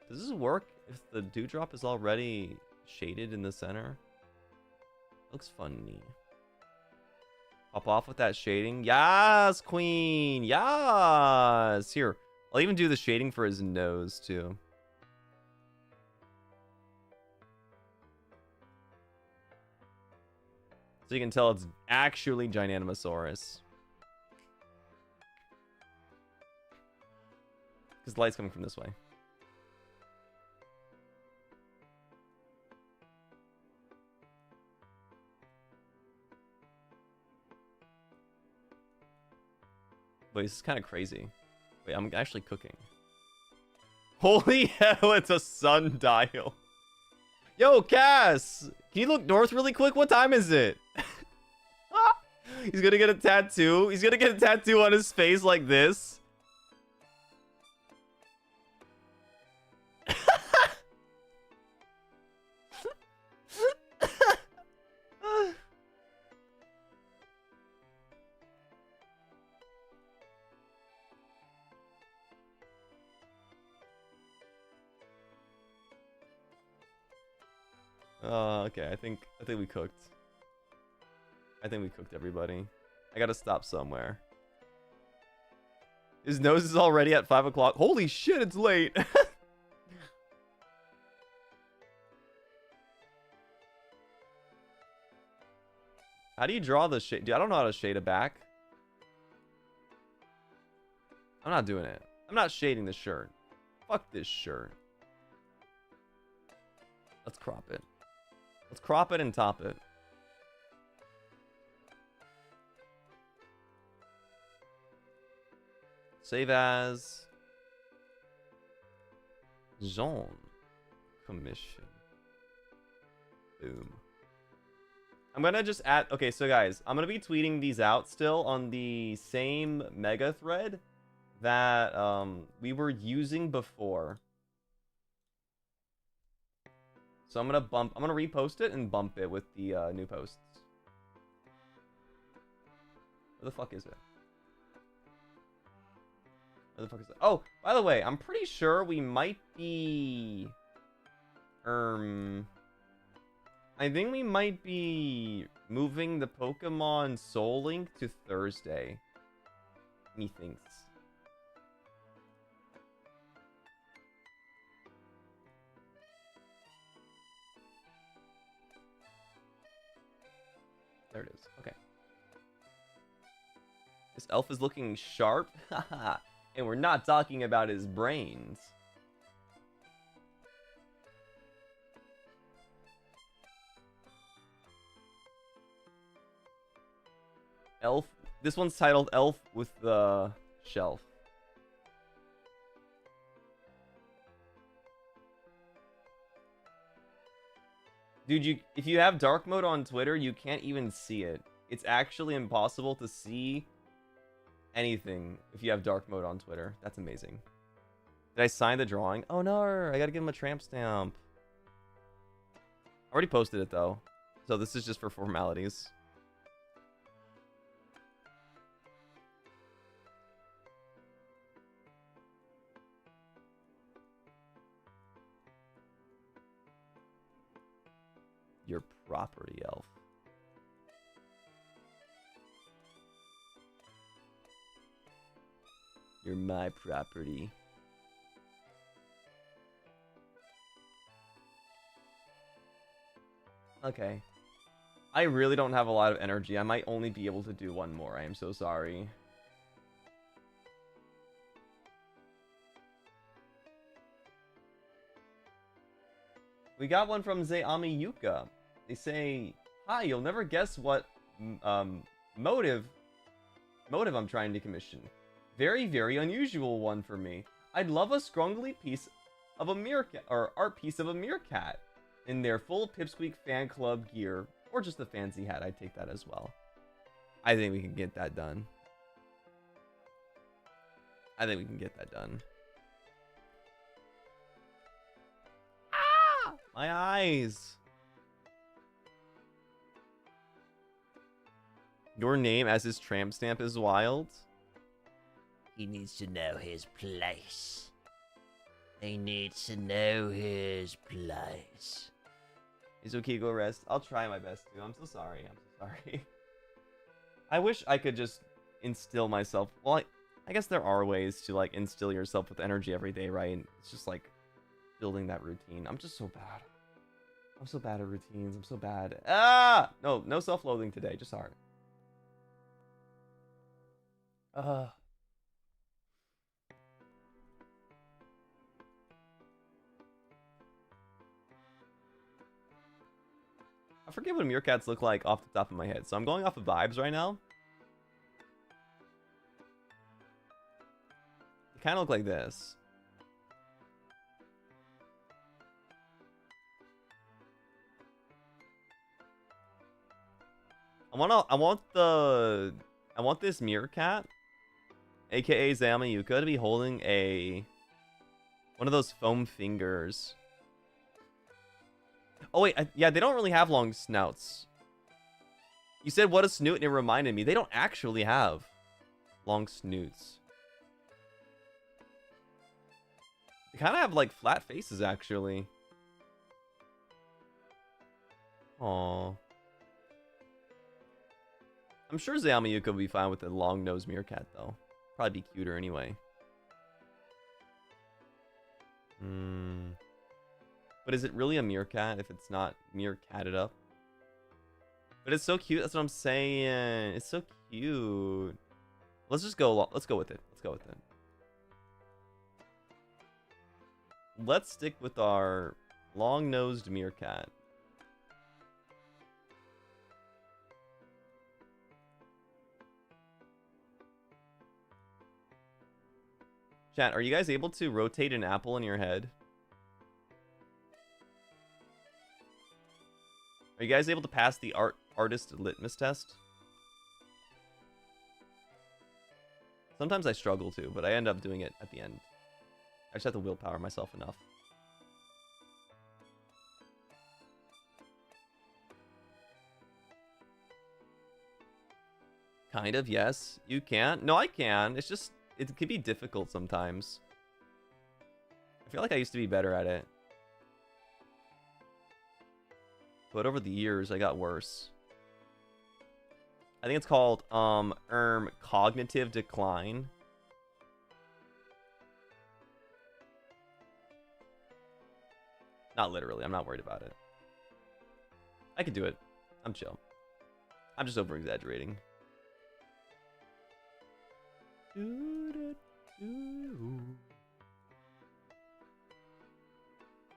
Does this work if the dewdrop is already shaded in the center? Looks funny. Pop off with that shading. Yes, queen. Yes. Here, I'll even do the shading for his nose too. So you can tell it's actually Gigantamasaurus. Because the light's coming from this way. Wait, this is kind of crazy. Wait, I'm actually cooking. Holy hell, it's a sundial. Yo, Cass! Can you look north really quick? What time is it? He's gonna get a tattoo. He's gonna get a tattoo on his face like this. Okay, I think we cooked. I think we cooked everybody. I gotta stop somewhere. His nose is already at 5 o'clock. Holy shit, it's late. How do you draw the shade? Dude, I don't know how to shade it back. I'm not doing it. I'm not shading the shirt. Fuck this shirt. Let's crop it. Let's crop it and top it. Save as Zone Commission. Boom. I'm gonna just add. Okay, so guys, I'm gonna be tweeting these out still on the same mega thread that we were using before. So I'm gonna repost it and bump it with the new posts. Where the fuck is it? Where the fuck is it? Oh, by the way, I'm pretty sure we might be I think we might be moving the Pokemon Soul Link to Thursday. Methinks. There it is. Okay. This elf is looking sharp. Haha. And we're not talking about his brains. Elf. This one's titled Elf with the Shelf. Dude, if you have dark mode on Twitter, you can't even see it. It's actually impossible to see anything if you have dark mode on Twitter. That's amazing. Did I sign the drawing? Oh no, I gotta give him a tramp stamp. I already posted it though. So this is just for formalities. Your property, elf. You're my property. Okay. I really don't have a lot of energy. I might only be able to do one more. I am so sorry. We got one from Zeami Yuka. They say, "Hi, you'll never guess what motive I'm trying to commission. Very, very unusual one for me. I'd love a scrungly piece of a meerkat, or art piece of a meerkat in their full Pipsqueak fan club gear, or just a fancy hat. I'd take that as well. I think we can get that done. I think we can get that done. Ah! My eyes! Your name as his tramp stamp is wild. He needs to know his place. He needs to know his place. Is okay, go rest. I'll try my best to. I'm so sorry. I'm so sorry. I wish I could just instill myself. Well, I guess there are ways to like instill yourself with energy every day, right? And it's just like building that routine. I'm just so bad. I'm so bad at routines. I'm so bad. Ah! No self-loathing today. Just art. I forget what meerkats look like off the top of my head, so I'm going off of vibes right now. They kind of look like this. I want this meerkat, aka Zamayuka, to be holding one of those foam fingers. Oh wait, yeah, they don't really have long snouts. You said what a snoot, and it reminded me they don't actually have long snoots. They kind of have like flat faces, actually. Aww. I'm sure Zamayuka will be fine with a long-nosed meerkat, though. Probably be cuter anyway. But is it really a meerkat if it's not meerkatted up? But it's so cute. That's what I'm saying. It's so cute. Let's just go. Let's go with it. Let's go with it. Let's stick with our long-nosed meerkat. Chat, are you guys able to rotate an apple in your head? Are you guys able to pass the artist litmus test? Sometimes I struggle to, but I end up doing it at the end. I just have to willpower myself enough. Kind of, yes. You can. No, I can. It's just, it can be difficult sometimes. I feel like I used to be better at it. But over the years, I got worse. I think it's called, cognitive decline. Not literally. I'm not worried about it. I can do it. I'm chill. I'm just over-exaggerating.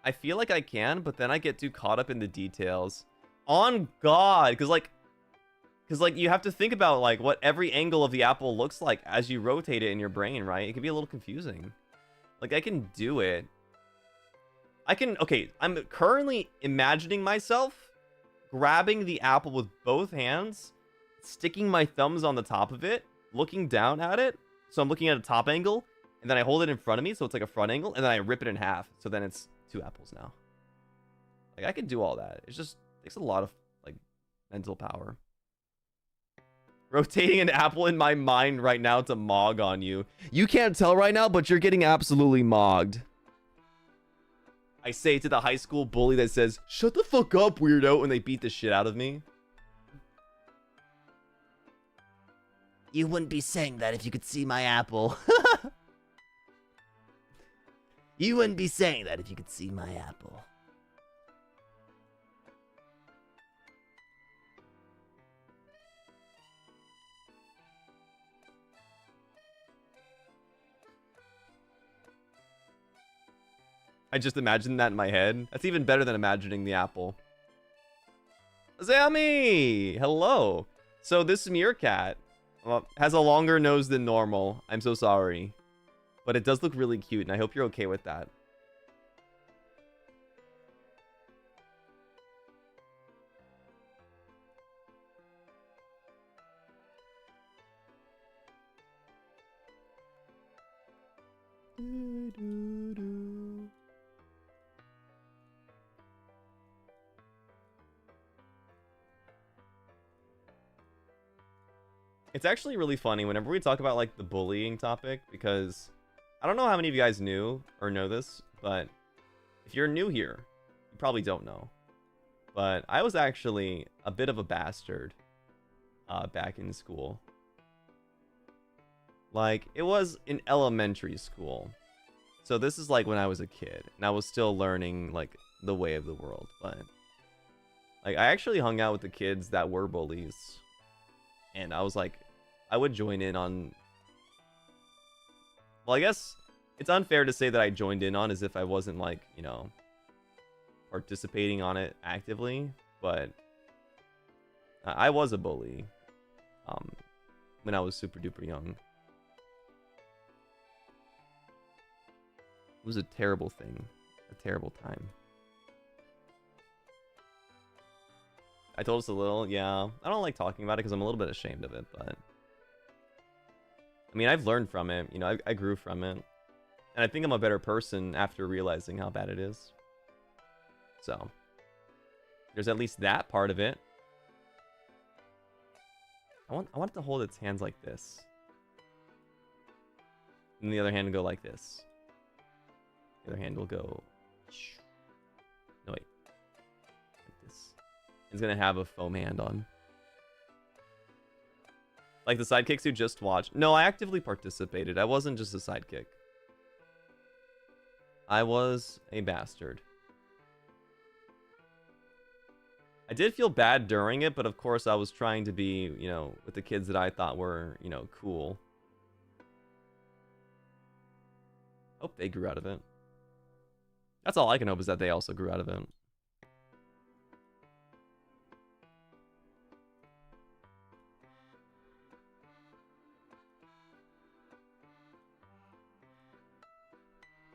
I feel like I can, but then I get too caught up in the details. On God, because like you have to think about like what every angle of the apple looks like as you rotate it in your brain, right? It can be a little confusing. Like I can do it. Okay, I'm currently imagining myself grabbing the apple with both hands, sticking my thumbs on the top of it, looking down at it. So I'm looking at a top angle, and then I hold it in front of me, so it's like a front angle, and then I rip it in half. So then it's 2 apples now. Like I could do all that. It just takes a lot of like mental power. Rotating an apple in my mind right now to mog on you. You can't tell right now, but you're getting absolutely mogged. I say to the high school bully that says, "Shut the fuck up, weirdo," when they beat the shit out of me. You wouldn't be saying that if you could see my apple. You wouldn't be saying that if you could see my apple. I just imagined that in my head. That's even better than imagining the apple. Zami! Hello! So this meerkat, Has a longer nose than normal. I'm so sorry. But it does look really cute, and I hope you're okay with that. It's actually really funny whenever we talk about like the bullying topic, because I don't know how many of you guys knew or know this, but if you're new here, you probably don't know. But I was actually a bit of a bastard back in school. Like, it was in elementary school. So this is like when I was a kid, and I was still learning like the way of the world. But like, I actually hung out with the kids that were bullies. And I was like, I would join in on... Well, I guess it's unfair to say that I joined in on as if I wasn't, like, you know, participating on it actively. But I was a bully when I was super duper young. It was a terrible thing. A terrible time. I told us a little, yeah. I don't like talking about it because I'm a little bit ashamed of it, but... I mean, I've learned from it. You know, I grew from it. And I think I'm a better person after realizing how bad it is. So, there's at least that part of it. I want it to hold its hands like this. And the other hand will go like this. The other hand will go... No, wait. Like this. It's gonna have a foam hand on. Like the sidekicks who just watched. No, I actively participated. I wasn't just a sidekick. I was a bastard. I did feel bad during it, but of course I was trying to be, you know, with the kids that I thought were, you know, cool. Hope they grew out of it. That's all I can hope, is that they also grew out of it.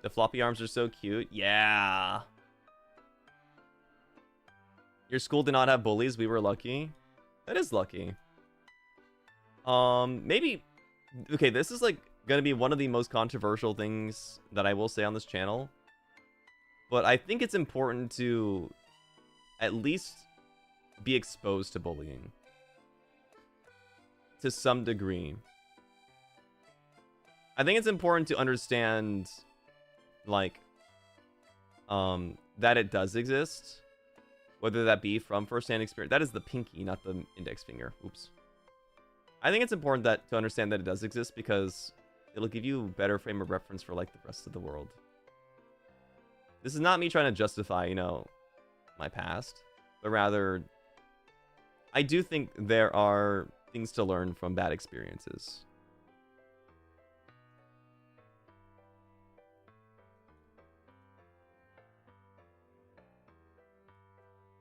The floppy arms are so cute. Yeah. Your school did not have bullies. We were lucky. That is lucky. Maybe... Okay, this is like gonna be one of the most controversial things that I will say on this channel. But I think it's important to at least be exposed to bullying. To some degree. I think it's important to understand... like that it does exist, whether that be from first-hand experience. That is the pinky, not the index finger. Oops. I think it's important that to understand that it does exist, because it'll give you a better frame of reference for like the rest of the world. This is not me trying to justify, you know, my past, but rather I do think there are things to learn from bad experiences.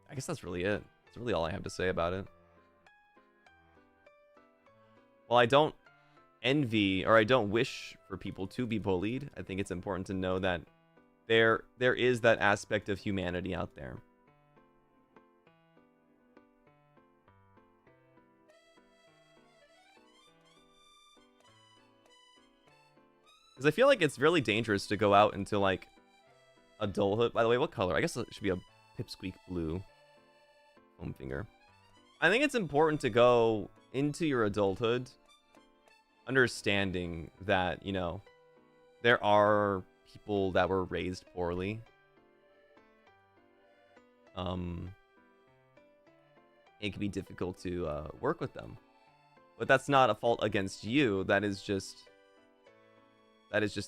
I guess that's really it. That's really all I have to say about it. Well, I don't envy, or I don't wish for people to be bullied. I think it's important to know that there is that aspect of humanity out there. Because I feel like it's really dangerous to go out into, like, adulthood. By the way, what color? I guess it should be a pipsqueak blue. Foam finger. I think it's important to go into your adulthood understanding that, you know, there are people that were raised poorly. It can be difficult to work with them. But that's not a fault against you. That is just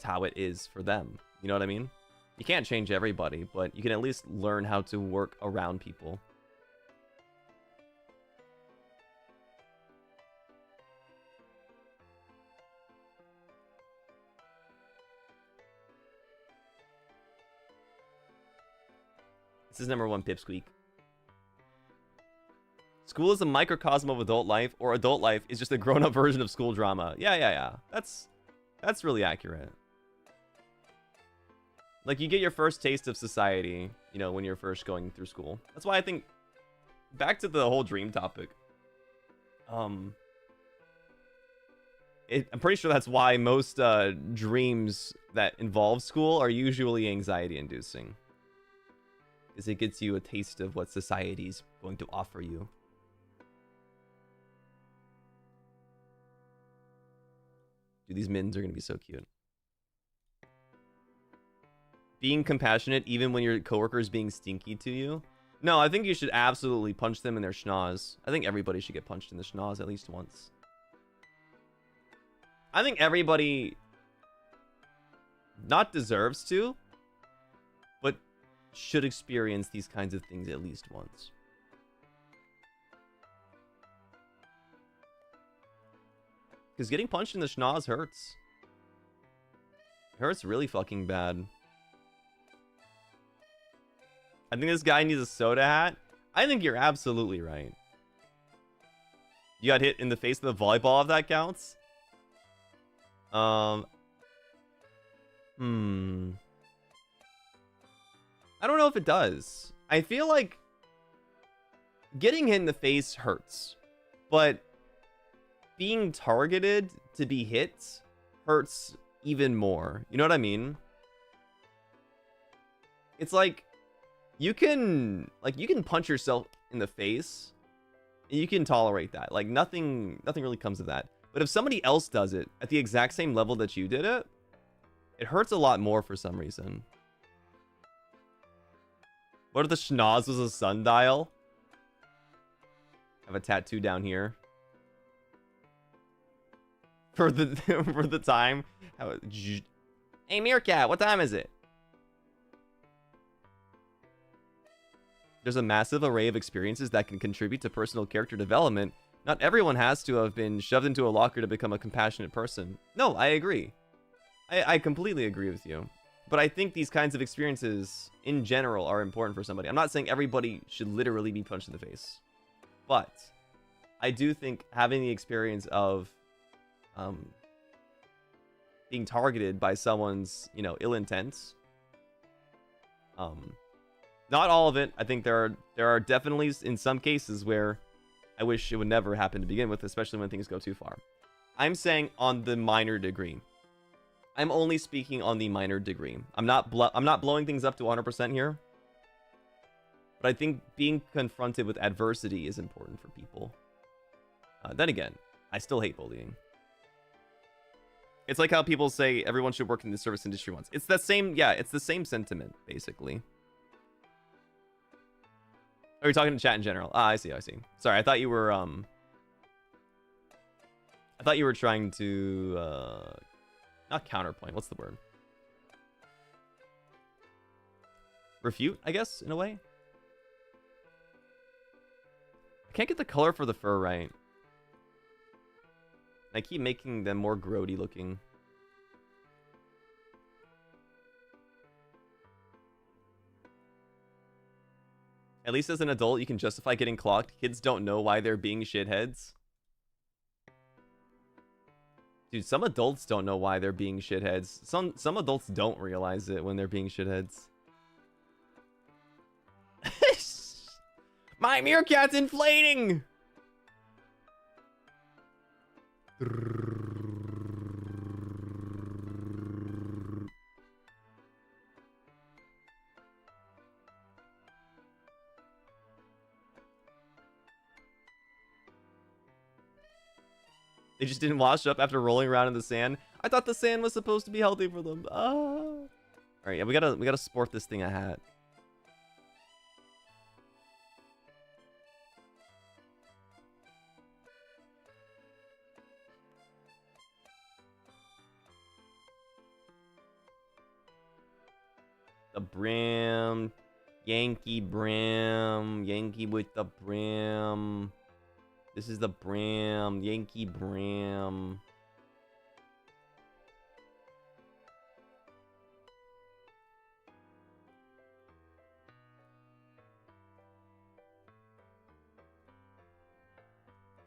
how it is for them. You know what I mean? You can't change everybody, but you can at least learn how to work around people. This is number 1 pipsqueak. School is a microcosm of adult life, or adult life is just a grown-up version of school drama. Yeah. That's really accurate. Like, you get your first taste of society, you know, when you're first going through school. That's why I think, back to the whole dream topic. I'm pretty sure that's why most dreams that involve school are usually anxiety-inducing. Because it gets you a taste of what society's going to offer you. Dude, these mittens are going to be so cute. Being compassionate even when your coworker is being stinky to you. No, I think you should absolutely punch them in their schnoz. I think everybody should get punched in the schnoz at least once. I think everybody not deserves to, but should experience these kinds of things at least once. Because getting punched in the schnoz hurts. It hurts really fucking bad. I think this guy needs a soda hat. I think you're absolutely right. You got hit in the face with a volleyball, if that counts. I don't know if it does. I feel like getting hit in the face hurts, but being targeted to be hit hurts even more. You know what I mean? It's like you can punch yourself in the face and you can tolerate that. Like nothing really comes of that. But if somebody else does it at the exact same level that you did it, it hurts a lot more for some reason. What if the schnoz was a sundial? I have a tattoo down here. For the for the time. Hey Meerkat, what time is it? There's a massive array of experiences that can contribute to personal character development. Not everyone has to have been shoved into a locker to become a compassionate person. No, I agree. I completely agree with you. But I think these kinds of experiences, in general, are important for somebody. I'm not saying everybody should literally be punched in the face. But I do think having the experience of being targeted by someone's, you know, ill intents. Not all of it. I think there are definitely in some cases where I wish it would never happen to begin with, especially when things go too far. I'm saying on the minor degree. I'm only speaking on the minor degree. I'm not blowing things up to 100% here. But I think being confronted with adversity is important for people. Then again, I still hate bullying. It's like how people say everyone should work in the service industry once. It's the same, yeah, it's the same sentiment, basically. Are you talking to chat in general? Ah, I see. Sorry, I thought you were trying to not counterpoint. What's the word? Refute, I guess, in a way. I can't get the color for the fur right. I keep making them more grody looking. At least as an adult, you can justify getting clocked. Kids don't know why they're being shitheads. Dude, some adults don't know why they're being shitheads. Some adults don't realize it when they're being shitheads. My meerkat's inflating! They just didn't wash up after rolling around in the sand. I thought the sand was supposed to be healthy for them. Oh. All right, yeah, we gotta sport this thing a hat. The brim, Yankee brim, Yankee with the brim. This is the brim, Yankee brim.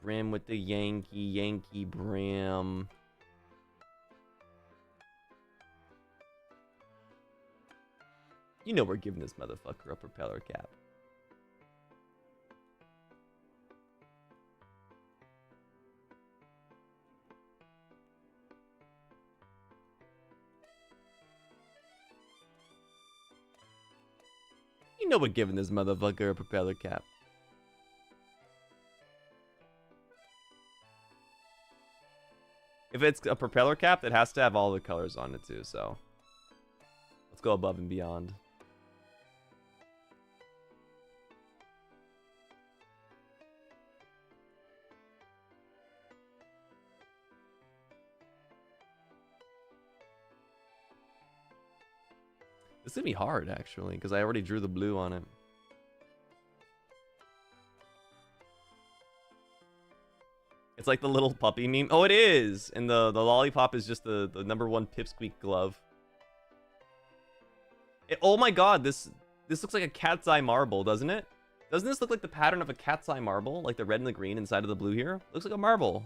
Brim with the Yankee brim. You know we're giving this motherfucker a propeller cap. You know we're giving this motherfucker a propeller cap. If it's a propeller cap, it has to have all the colors on it too, so let's go above and beyond. This is gonna be hard, actually, because I already drew the blue on it. It's like the little puppy meme. Oh, it is! And the lollipop is just the #1 pipsqueak glove. Oh my god, this looks like a cat's eye marble, doesn't it? Doesn't this look like the pattern of a cat's eye marble? Like the red and the green inside of the blue here? Looks like a marble.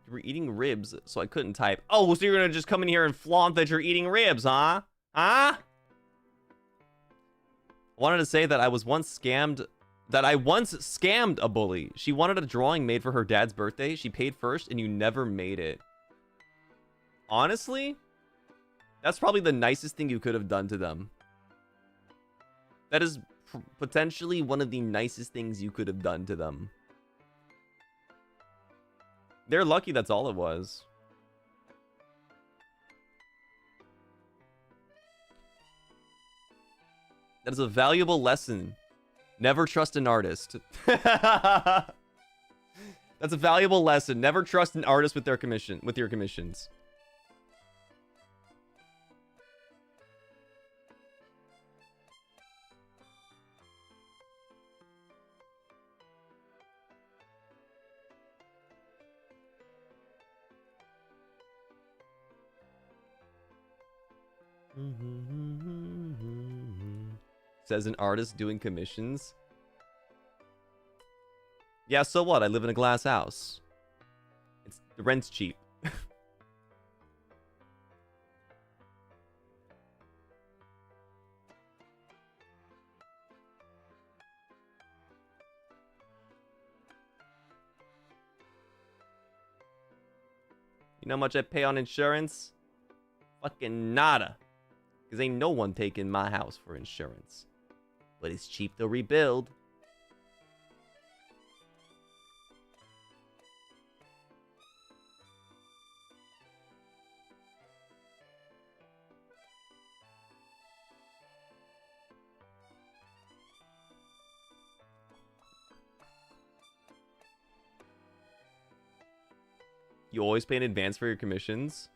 You were eating ribs, so I couldn't type. Oh, so you're gonna just come in here and flaunt that you're eating ribs, huh? Huh? I wanted to say that I once scammed a bully. She wanted a drawing made for her dad's birthday. She paid first, and you never made it. Honestly, that's probably the nicest thing you could have done to them. That is potentially one of the nicest things you could have done to them. They're lucky that's all it was. That is a valuable lesson. Never trust an artist. That's a valuable lesson. Never trust an artist with your commissions. Says an artist doing commissions. Yeah, so what? I live in a glass house. The rent's cheap. You know how much I pay on insurance? Fucking nada. Because ain't no one taking my house for insurance. But it's cheap to rebuild. You always pay in advance for your commissions?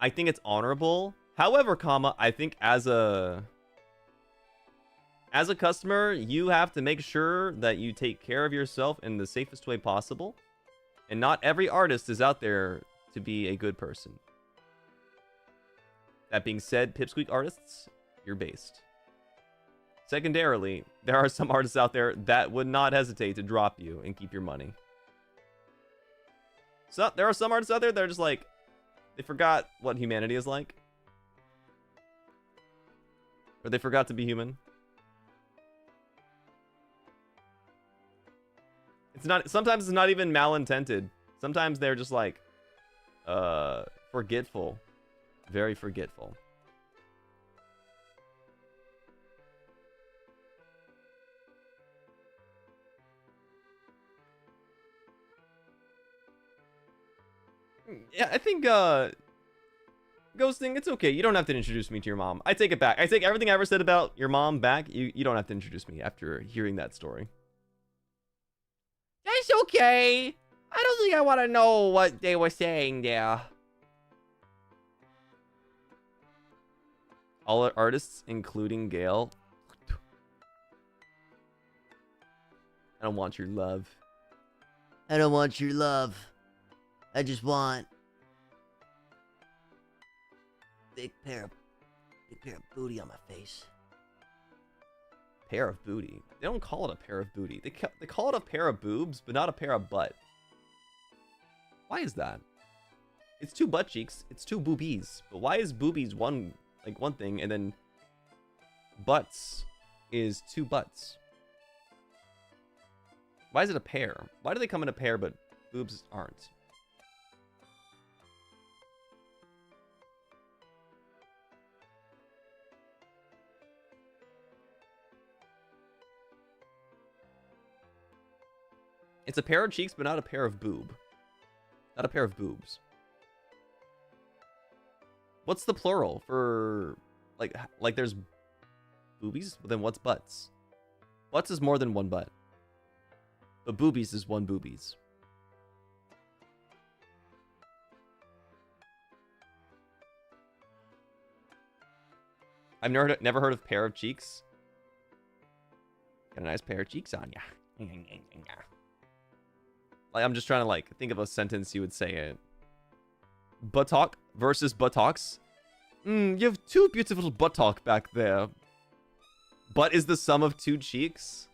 I think it's honorable. However, I think as a customer, you have to make sure that you take care of yourself in the safest way possible. And not every artist is out there to be a good person. That being said, pipsqueak artists, you're based. Secondarily, there are some artists out there that would not hesitate to drop you and keep your money. So there are some artists out there that are just like, they forgot what humanity is like. Or they forgot to be human. It's not, sometimes it's not even malintended. Sometimes they're just like, forgetful. Very forgetful. Yeah, I think, Ghosting, it's okay. You don't have to introduce me to your mom. I take it back. I take everything I ever said about your mom back. You don't have to introduce me after hearing that story. That's okay. I don't think I want to know what they were saying there. All artists, including Gale. I don't want your love. I don't want your love. I just want big pair of booty on my face. Pair of booty. They don't call it a pair of booty. They call it a pair of boobs, but not a pair of butt. Why is that? It's two butt cheeks. It's two boobies. But why is boobies one thing, and then butts is two butts? Why is it a pair? Why do they come in a pair, but boobs aren't? It's a pair of cheeks, but not a pair of boob. Not a pair of boobs. What's the plural for, like there's boobies, but then what's butts? Butts is more than one butt. But boobies is one boobies. I've never heard of pair of cheeks. Got a nice pair of cheeks on ya. Like, I'm just trying to think of a sentence you would say it. Buttock versus buttocks. You have two beautiful buttock back there. Butt is the sum of two cheeks.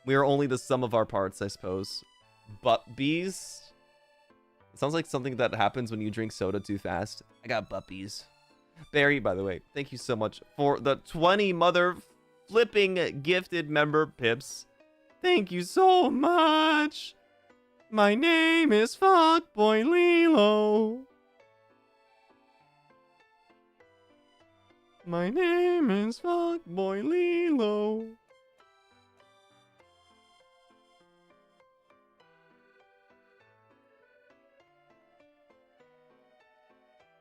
We are only the sum of our parts, I suppose. Butt bees. It sounds like something that happens when you drink soda too fast. I got butt bees. Barry, by the way, thank you so much for the 20 mother flipping gifted member pips. Thank you so much. My name is Fuckboy Lilo. My name is Fuckboy Lilo.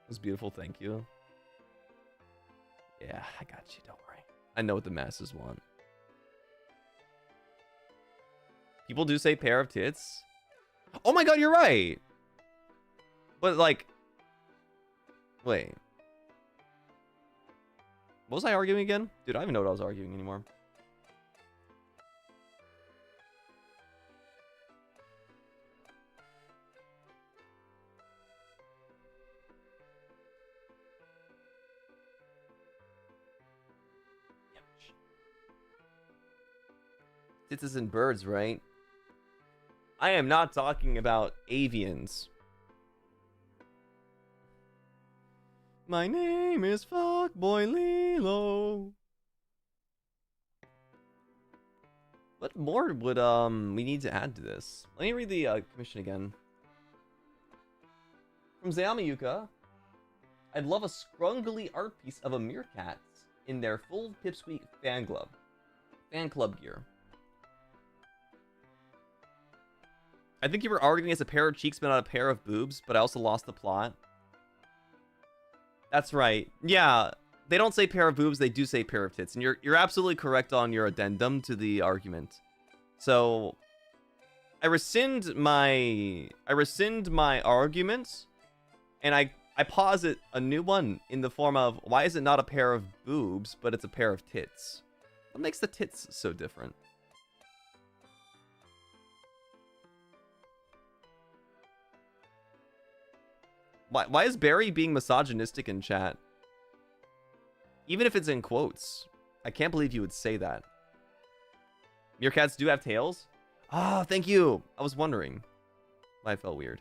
It was beautiful, thank you. Yeah, I got you, don't worry. I know what the masses want. People do say pair of tits. Oh my god, you're right! But wait. What was I arguing again? Dude, I don't even know what I was arguing anymore. Tits and birds, right? I am not talking about avians. My name is Fuckboy Lilo. What more would we need to add to this? Let me read the commission again. From Zayamayuka. I'd love a scrungly art piece of a meerkat in their full Pipsqueak fan club gear. I think you were arguing it's a pair of cheeks but not a pair of boobs, but I also lost the plot. That's right. Yeah, they don't say pair of boobs, they do say pair of tits. And you're absolutely correct on your addendum to the argument. So I rescind my argument, and I posit a new one in the form of, why is it not a pair of boobs, but it's a pair of tits? What makes the tits so different? Why is Barry being misogynistic in chat? Even if it's in quotes. I can't believe you would say that. Meerkats do have tails? Ah, thank you. I was wondering. I felt weird.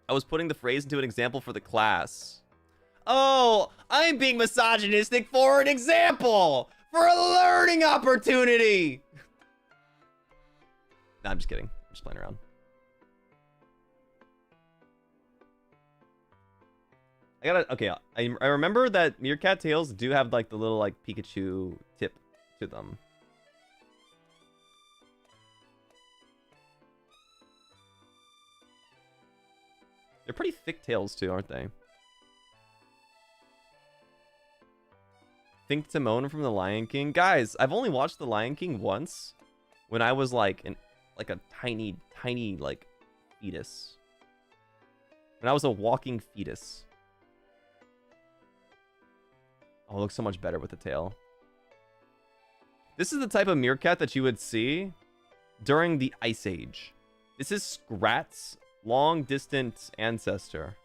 I was putting the phrase into an example for the class. Oh, I'm being misogynistic for an example! For a learning opportunity! Nah, I'm just kidding. I'm just playing around. Okay, I remember that meerkat tails do have the little Pikachu tip to them. They're pretty thick tails too, aren't they? Think Timon from The Lion King. Guys, I've only watched The Lion King once when I was like a tiny like fetus. When I was a walking fetus. Oh, it looks so much better with the tail. This is the type of meerkat that you would see during the Ice Age. This is Scrat's long-distant ancestor.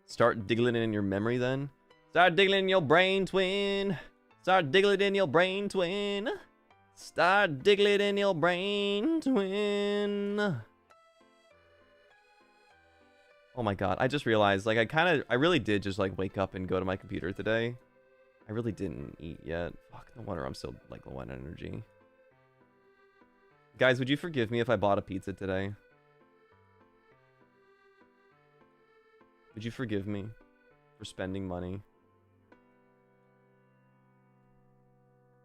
Start diggling in your memory then. Start diggling in your brain, twin. Start diggling in your brain, twin. Start diggling in your brain, twin. Oh my god, I just realized, like, I really did just, like, wake up and go to my computer today. I really didn't eat yet. Fuck, no wonder I'm still, like, low on energy. Guys, would you forgive me if I bought a pizza today? Would you forgive me for spending money?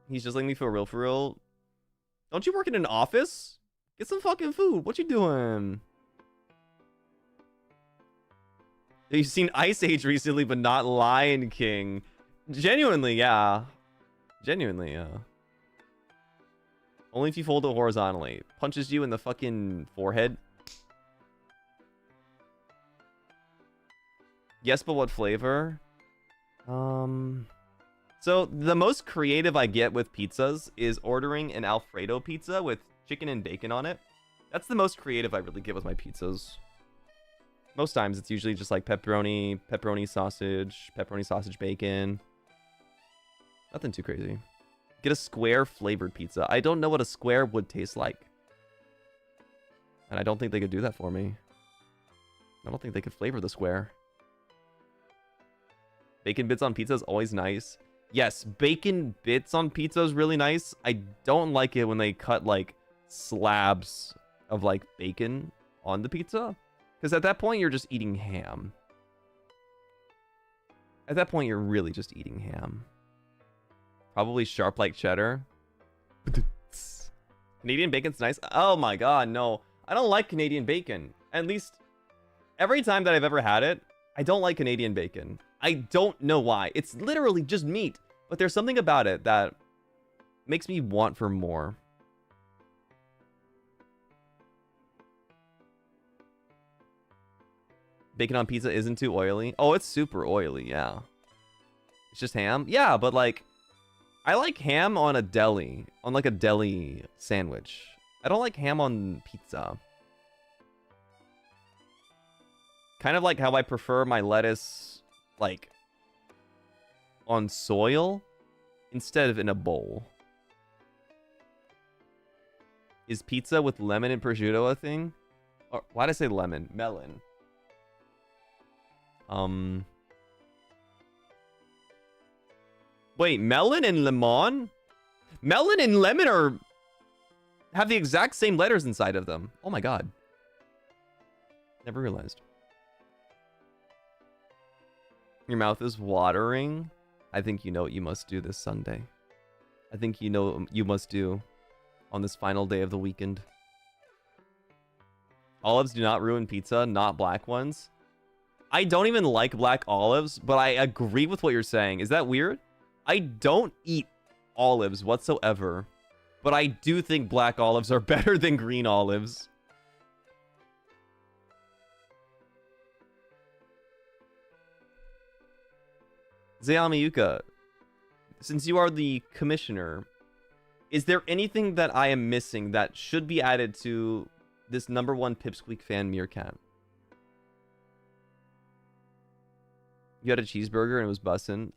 He's just letting me feel real for real. Don't you work in an office? Get some fucking food. What you doing? You've seen Ice Age recently, but not Lion King. Genuinely, yeah. Genuinely, yeah. Only if you fold it horizontally. Punches you in the fucking forehead. Yes, but what flavor? So the most creative I get with pizzas is ordering an Alfredo pizza with chicken and bacon on it. That's the most creative I really get with my pizzas. Most times it's usually just like pepperoni sausage, bacon. Nothing too crazy. Get a square flavored pizza. I don't know what a square would taste like. And I don't think they could do that for me. I don't think they could flavor the square. Bacon bits on pizza is always nice. Yes, bacon bits on pizza is really nice. I don't like it when they cut, like, slabs of, like, bacon on the pizza. Because at that point, you're just eating ham. At that point, you're really just eating ham. Probably sharp like cheddar. Canadian bacon's nice. Oh my god, no. I don't like Canadian bacon. At least, every time that I've ever had it, I don't like Canadian bacon. I don't know why. It's literally just meat. But there's something about it that makes me want for more. Bacon on pizza isn't too oily. Oh, it's super oily, yeah. It's just ham? Yeah, but like, I like ham on a deli. On like a deli sandwich. I don't like ham on pizza. Kind of like how I prefer my lettuce, like, on soil instead of in a bowl. Is pizza with lemon and prosciutto a thing? Or why did I say lemon? Melon. Wait, melon and lemon? Melon and lemon have the exact same letters inside of them. Oh my god. Never realized. Your mouth is watering. I think you know what you must do this Sunday. I think you know what you must do on this final day of the weekend. Olives do not ruin pizza, not black ones. I don't even like black olives, but I agree with what you're saying. Is that weird? I don't eat olives whatsoever, but I do think black olives are better than green olives. Zayamiyuka, since you are the commissioner, is there anything that I am missing that should be added to this #1 Pipsqueak fan meerkat? You had a cheeseburger and it was bussin'.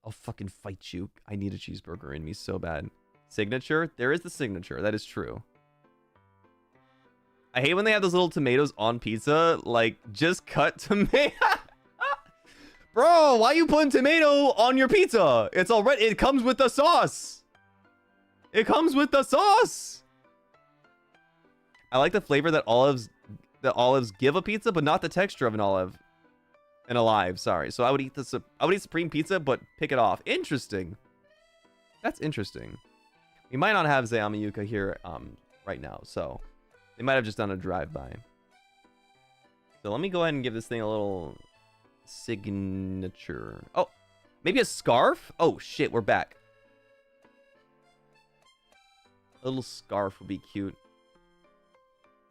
I'll fucking fight you. I need a cheeseburger in me so bad. Signature? There is the signature. That is true. I hate when they have those little tomatoes on pizza. Like, just cut tomato. Bro, why you putting tomato on your pizza? It's already, it comes with the sauce. It comes with the sauce. I like the flavor that olives the olives give a pizza, but not the texture of an olive. An alive, sorry. So I would eat supreme pizza, but pick it off. Interesting. That's interesting. We might not have Zayamayuka here right now, so they might have just done a drive-by. So let me go ahead and give this thing a little signature. Oh, maybe a scarf? Oh shit, we're back. A little scarf would be cute.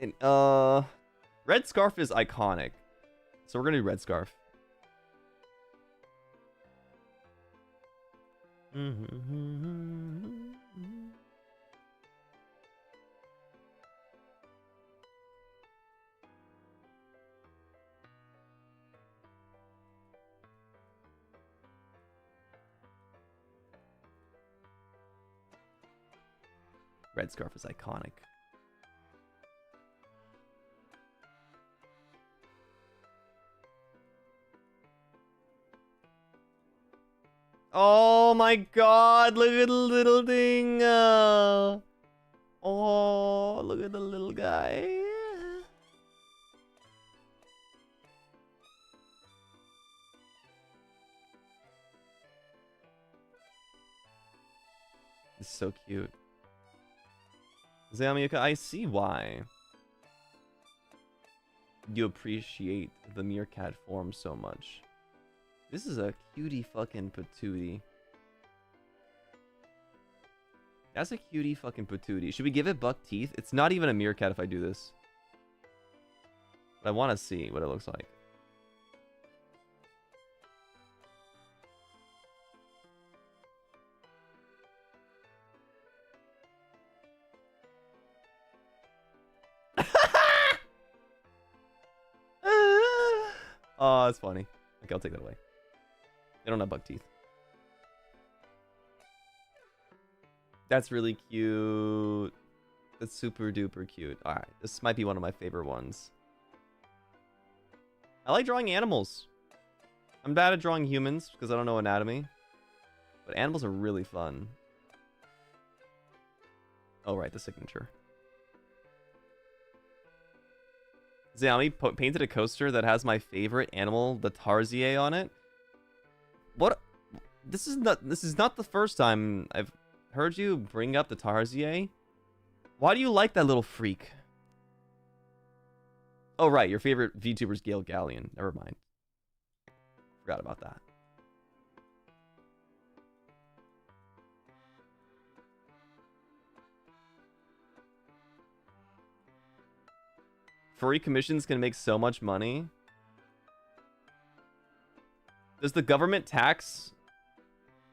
And red scarf is iconic. So we're gonna do red scarf. Red scarf is iconic. Oh my god, look at the little thing. Oh, look at the little guy. It's so cute. Zayamayuka, I see why you appreciate the meerkat form so much. This is a cutie fucking patootie. That's a cutie fucking patootie. Should we give it buck teeth? It's not even a meerkat if I do this. But I want to see what it looks like. Oh, that's funny. Okay, I'll take that away. They don't have buck teeth. That's really cute. That's super duper cute. Alright, this might be one of my favorite ones. I like drawing animals. I'm bad at drawing humans because I don't know anatomy. But animals are really fun. Oh, right, the signature. Xiaomi painted a coaster that has my favorite animal, the Tarsier, on it. What? This is not the first time I've heard you bring up the Tarsier. Why do you like that little freak? Oh, right, your favorite VTuber's Gale Galleon. Never mind. Forgot about that. Furry commissions can make so much money. Does the government tax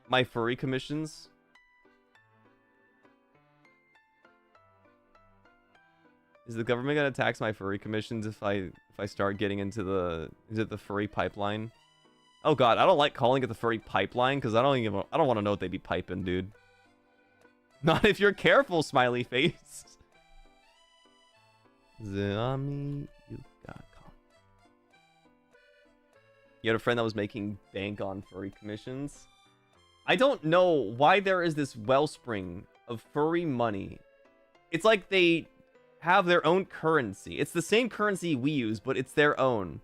my furry commissions? Is the government gonna tax my furry commissions if I start getting into the furry pipeline? Oh god, I don't like calling it the furry pipeline because I don't want to know what they be piping, dude. Not if you're careful, smiley face. Zami, you got calm. You had a friend that was making bank on furry commissions. I don't know why there is this wellspring of furry money. It's like they have their own currency. It's the same currency we use, but it's their own.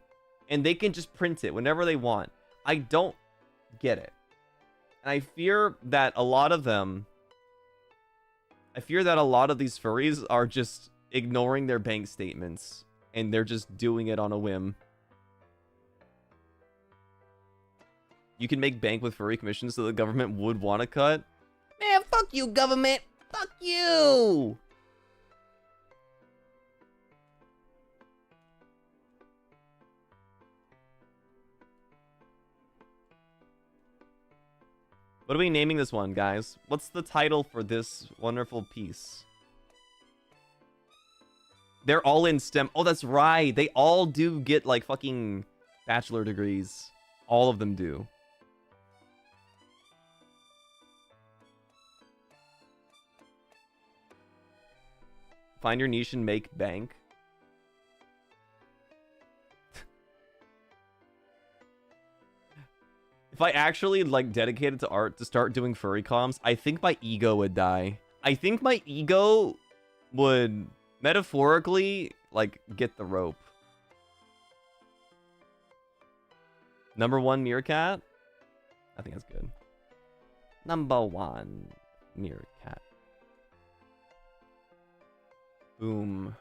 And they can just print it whenever they want. I don't get it. And I fear that a lot of them... I fear that a lot of these furries are just ignoring their bank statements. And they're just doing it on a whim. You can make bank with furry commissions so the government would want to cut. Man, fuck you, government. Fuck you. What are we naming this one, guys? What's the title for this wonderful piece? They're all in STEM. Oh, that's right. They all do get, like, fucking bachelor degrees. All of them do. Find your niche and make bank. If I actually, like, dedicated to art to start doing furry comms, I think my ego would die. I think my ego would Metaphorically, like, get the rope. Number 1 meerkat? I think that's good. Number 1 meerkat. Boom.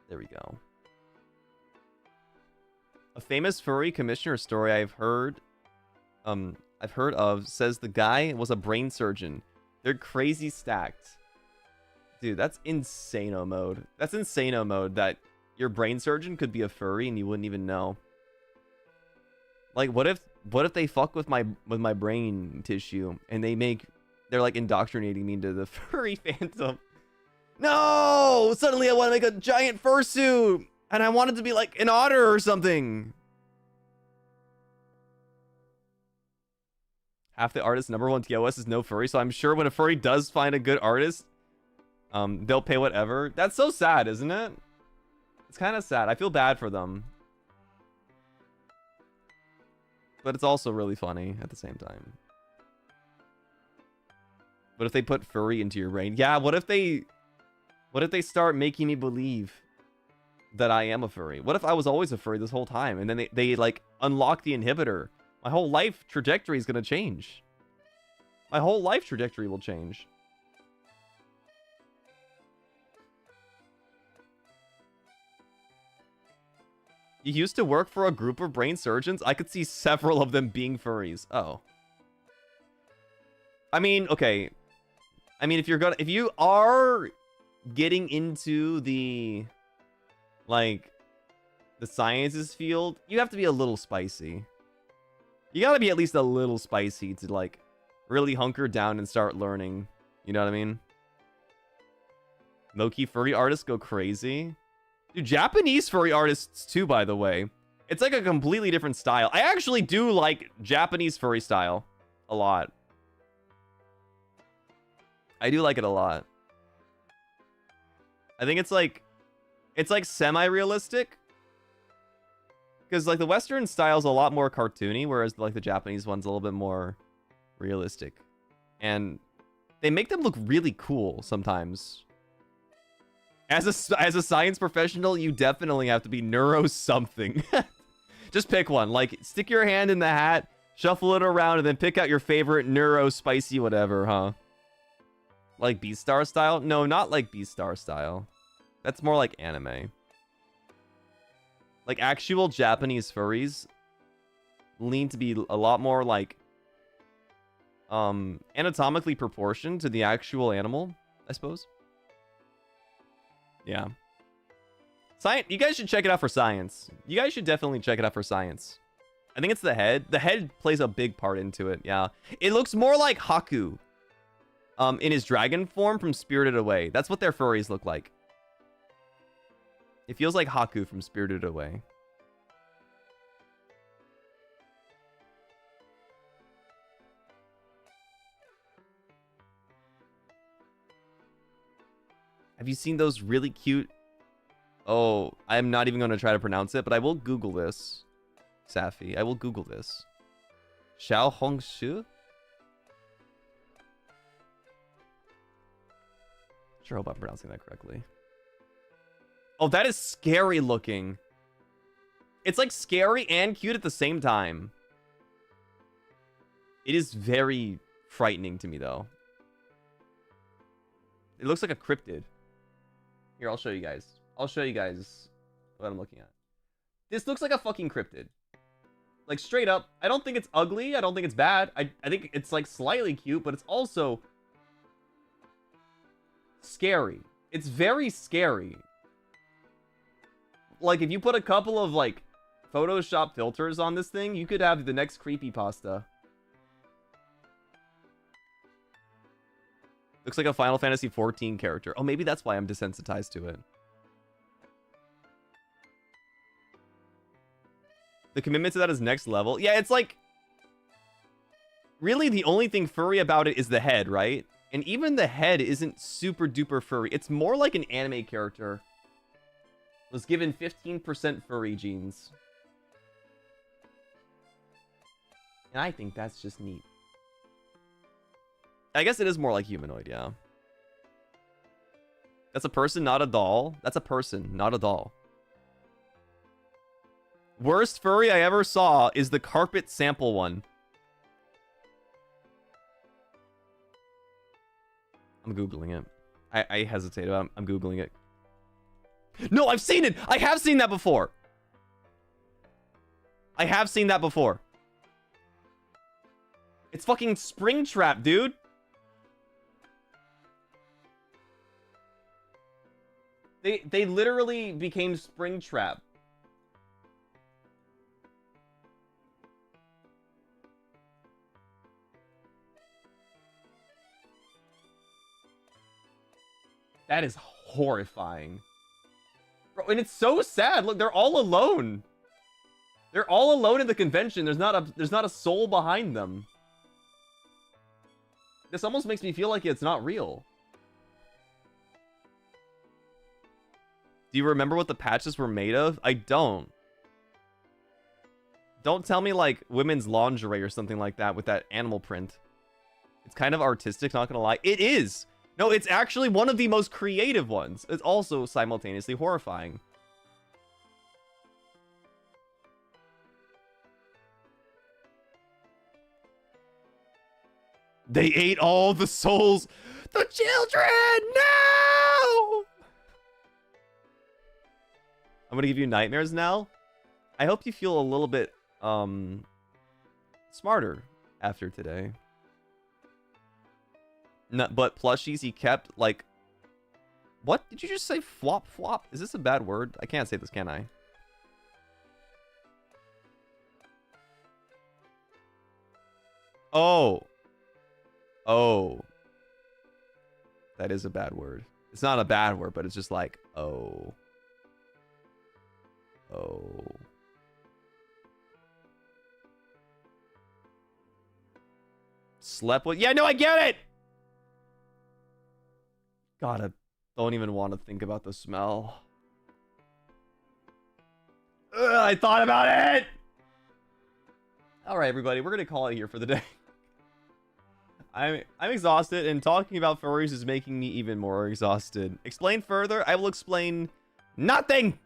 There we go. A famous furry commissioner story I've heard of says the guy was a brain surgeon. They're crazy stacked. Dude, that's insano mode. That's insano mode that your brain surgeon could be a furry and you wouldn't even know. Like, what if they fuck with my brain tissue and they're like indoctrinating me into the furry phantom? No! Suddenly I want to make a giant fursuit and I want it to be like an otter or something. Half the artist's number 1 TOS is no furry, so I'm sure when a furry does find a good artist, they'll pay whatever. That's so sad, isn't it? It's kind of sad. I feel bad for them. But it's also really funny at the same time. What if they put furry into your brain? Yeah, what if they start making me believe that I am a furry? What if I was always a furry this whole time and then they like unlock the inhibitor? My whole life trajectory is going to change. My whole life trajectory will change. You used to work for a group of brain surgeons? I could see several of them being furries. Oh. I mean, okay. I mean, if you are getting into the, like, the sciences field, you have to be a little spicy. You gotta be at least a little spicy to, like, really hunker down and start learning. You know what I mean? Low-key furry artists go crazy. Dude, Japanese furry artists too, by the way. It's like a completely different style. I actually do like Japanese furry style a lot. I do like it a lot. I think it's like semi-realistic. Because, like, the Western style is a lot more cartoony, whereas, like, the Japanese one's a little bit more realistic. And they make them look really cool sometimes. As a science professional, you definitely have to be neuro something. Just pick one. Like, stick your hand in the hat, shuffle it around, and then pick out your favorite neuro spicy whatever, huh? Like Beastar style? No, not like Beastar style. That's more like anime. Like, actual Japanese furries lean to be a lot more, like, anatomically proportioned to the actual animal, I suppose. Yeah. Science. You guys should check it out for science. You guys should definitely check it out for science. I think it's the head. The head plays a big part into it, yeah. It looks more like Haku. In his dragon form from Spirited Away. That's what their furries look like. It feels like Haku from Spirited Away. Have you seen those really cute... Oh, I'm not even going to try to pronounce it, but I will Google this. Safi, I will Google this. Xiao Hongshu? Sure hope I'm pronouncing that correctly. Oh, that is scary looking. It's like scary and cute at the same time. It is very frightening to me, though. It looks like a cryptid. Here, I'll show you guys. I'll show you guys what I'm looking at. This looks like a fucking cryptid. Like, straight up. I don't think it's ugly. I don't think it's bad. I think it's, like, slightly cute, but it's also scary. It's very scary. Like, if you put a couple of, like, Photoshop filters on this thing, you could have the next creepypasta. Looks like a Final Fantasy XIV character. Oh, maybe that's why I'm desensitized to it. The commitment to that is next level. Yeah, it's like... Really, the only thing furry about it is the head, right? And even the head isn't super duper furry. It's more like an anime character. Was given 15% furry genes. And I think that's just neat. I guess it is more like humanoid, yeah. That's a person, not a doll. That's a person, not a doll. Worst furry I ever saw is the carpet sample one. I'm Googling it. I hesitate about it. I'm Googling it. No, I've seen it! I have seen that before! I have seen that before. It's fucking Springtrap, dude. They literally became Springtrap. That is horrifying. Bro, and it's so sad. Look, they're all alone. They're all alone in the convention. There's not a soul behind them. This almost makes me feel like it's not real. Do you remember what the patches were made of? I don't. Don't tell me like women's lingerie or something like that with that animal print. It's kind of artistic, not gonna lie. It is! No, it's actually one of the most creative ones. It's also simultaneously horrifying. They ate all the souls. The children! No! I'm gonna give you nightmares now. I hope you feel a little bit, smarter after today. No, but plushies he kept, like... What? Did you just say flop flop? Is this a bad word? I can't say this, can I? Oh. Oh. That is a bad word. It's not a bad word, but it's just like, oh. Oh. Slept with... Yeah, no, I get it! God, I don't even want to think about the smell. Ugh, I thought about it! Alright, everybody, we're gonna call it here for the day. I'm exhausted, and talking about furries is making me even more exhausted. Explain further? I will explain nothing!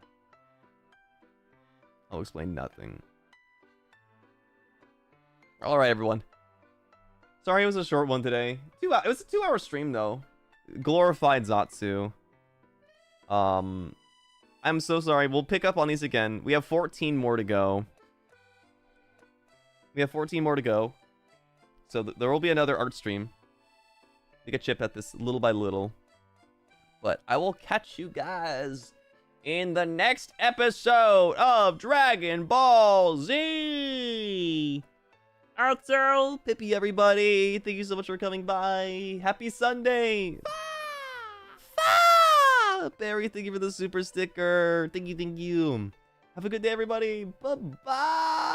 I'll explain nothing. Alright, everyone. Sorry it was a short one today. It was a 2-hour stream, though. Glorified Zatsu. I'm so sorry. We'll pick up on these again. We have 14 more to go. So there will be another art stream. We can chip at this little by little. But I will catch you guys in the next episode of Dragon Ball Z. Outro, Pippi, everybody. Thank you so much for coming by. Happy Sunday. Barry, thank you for the super sticker. Thank you. Have a good day, everybody. Bye-bye.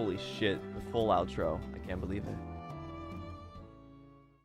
Holy shit, the full outro. I can't believe it.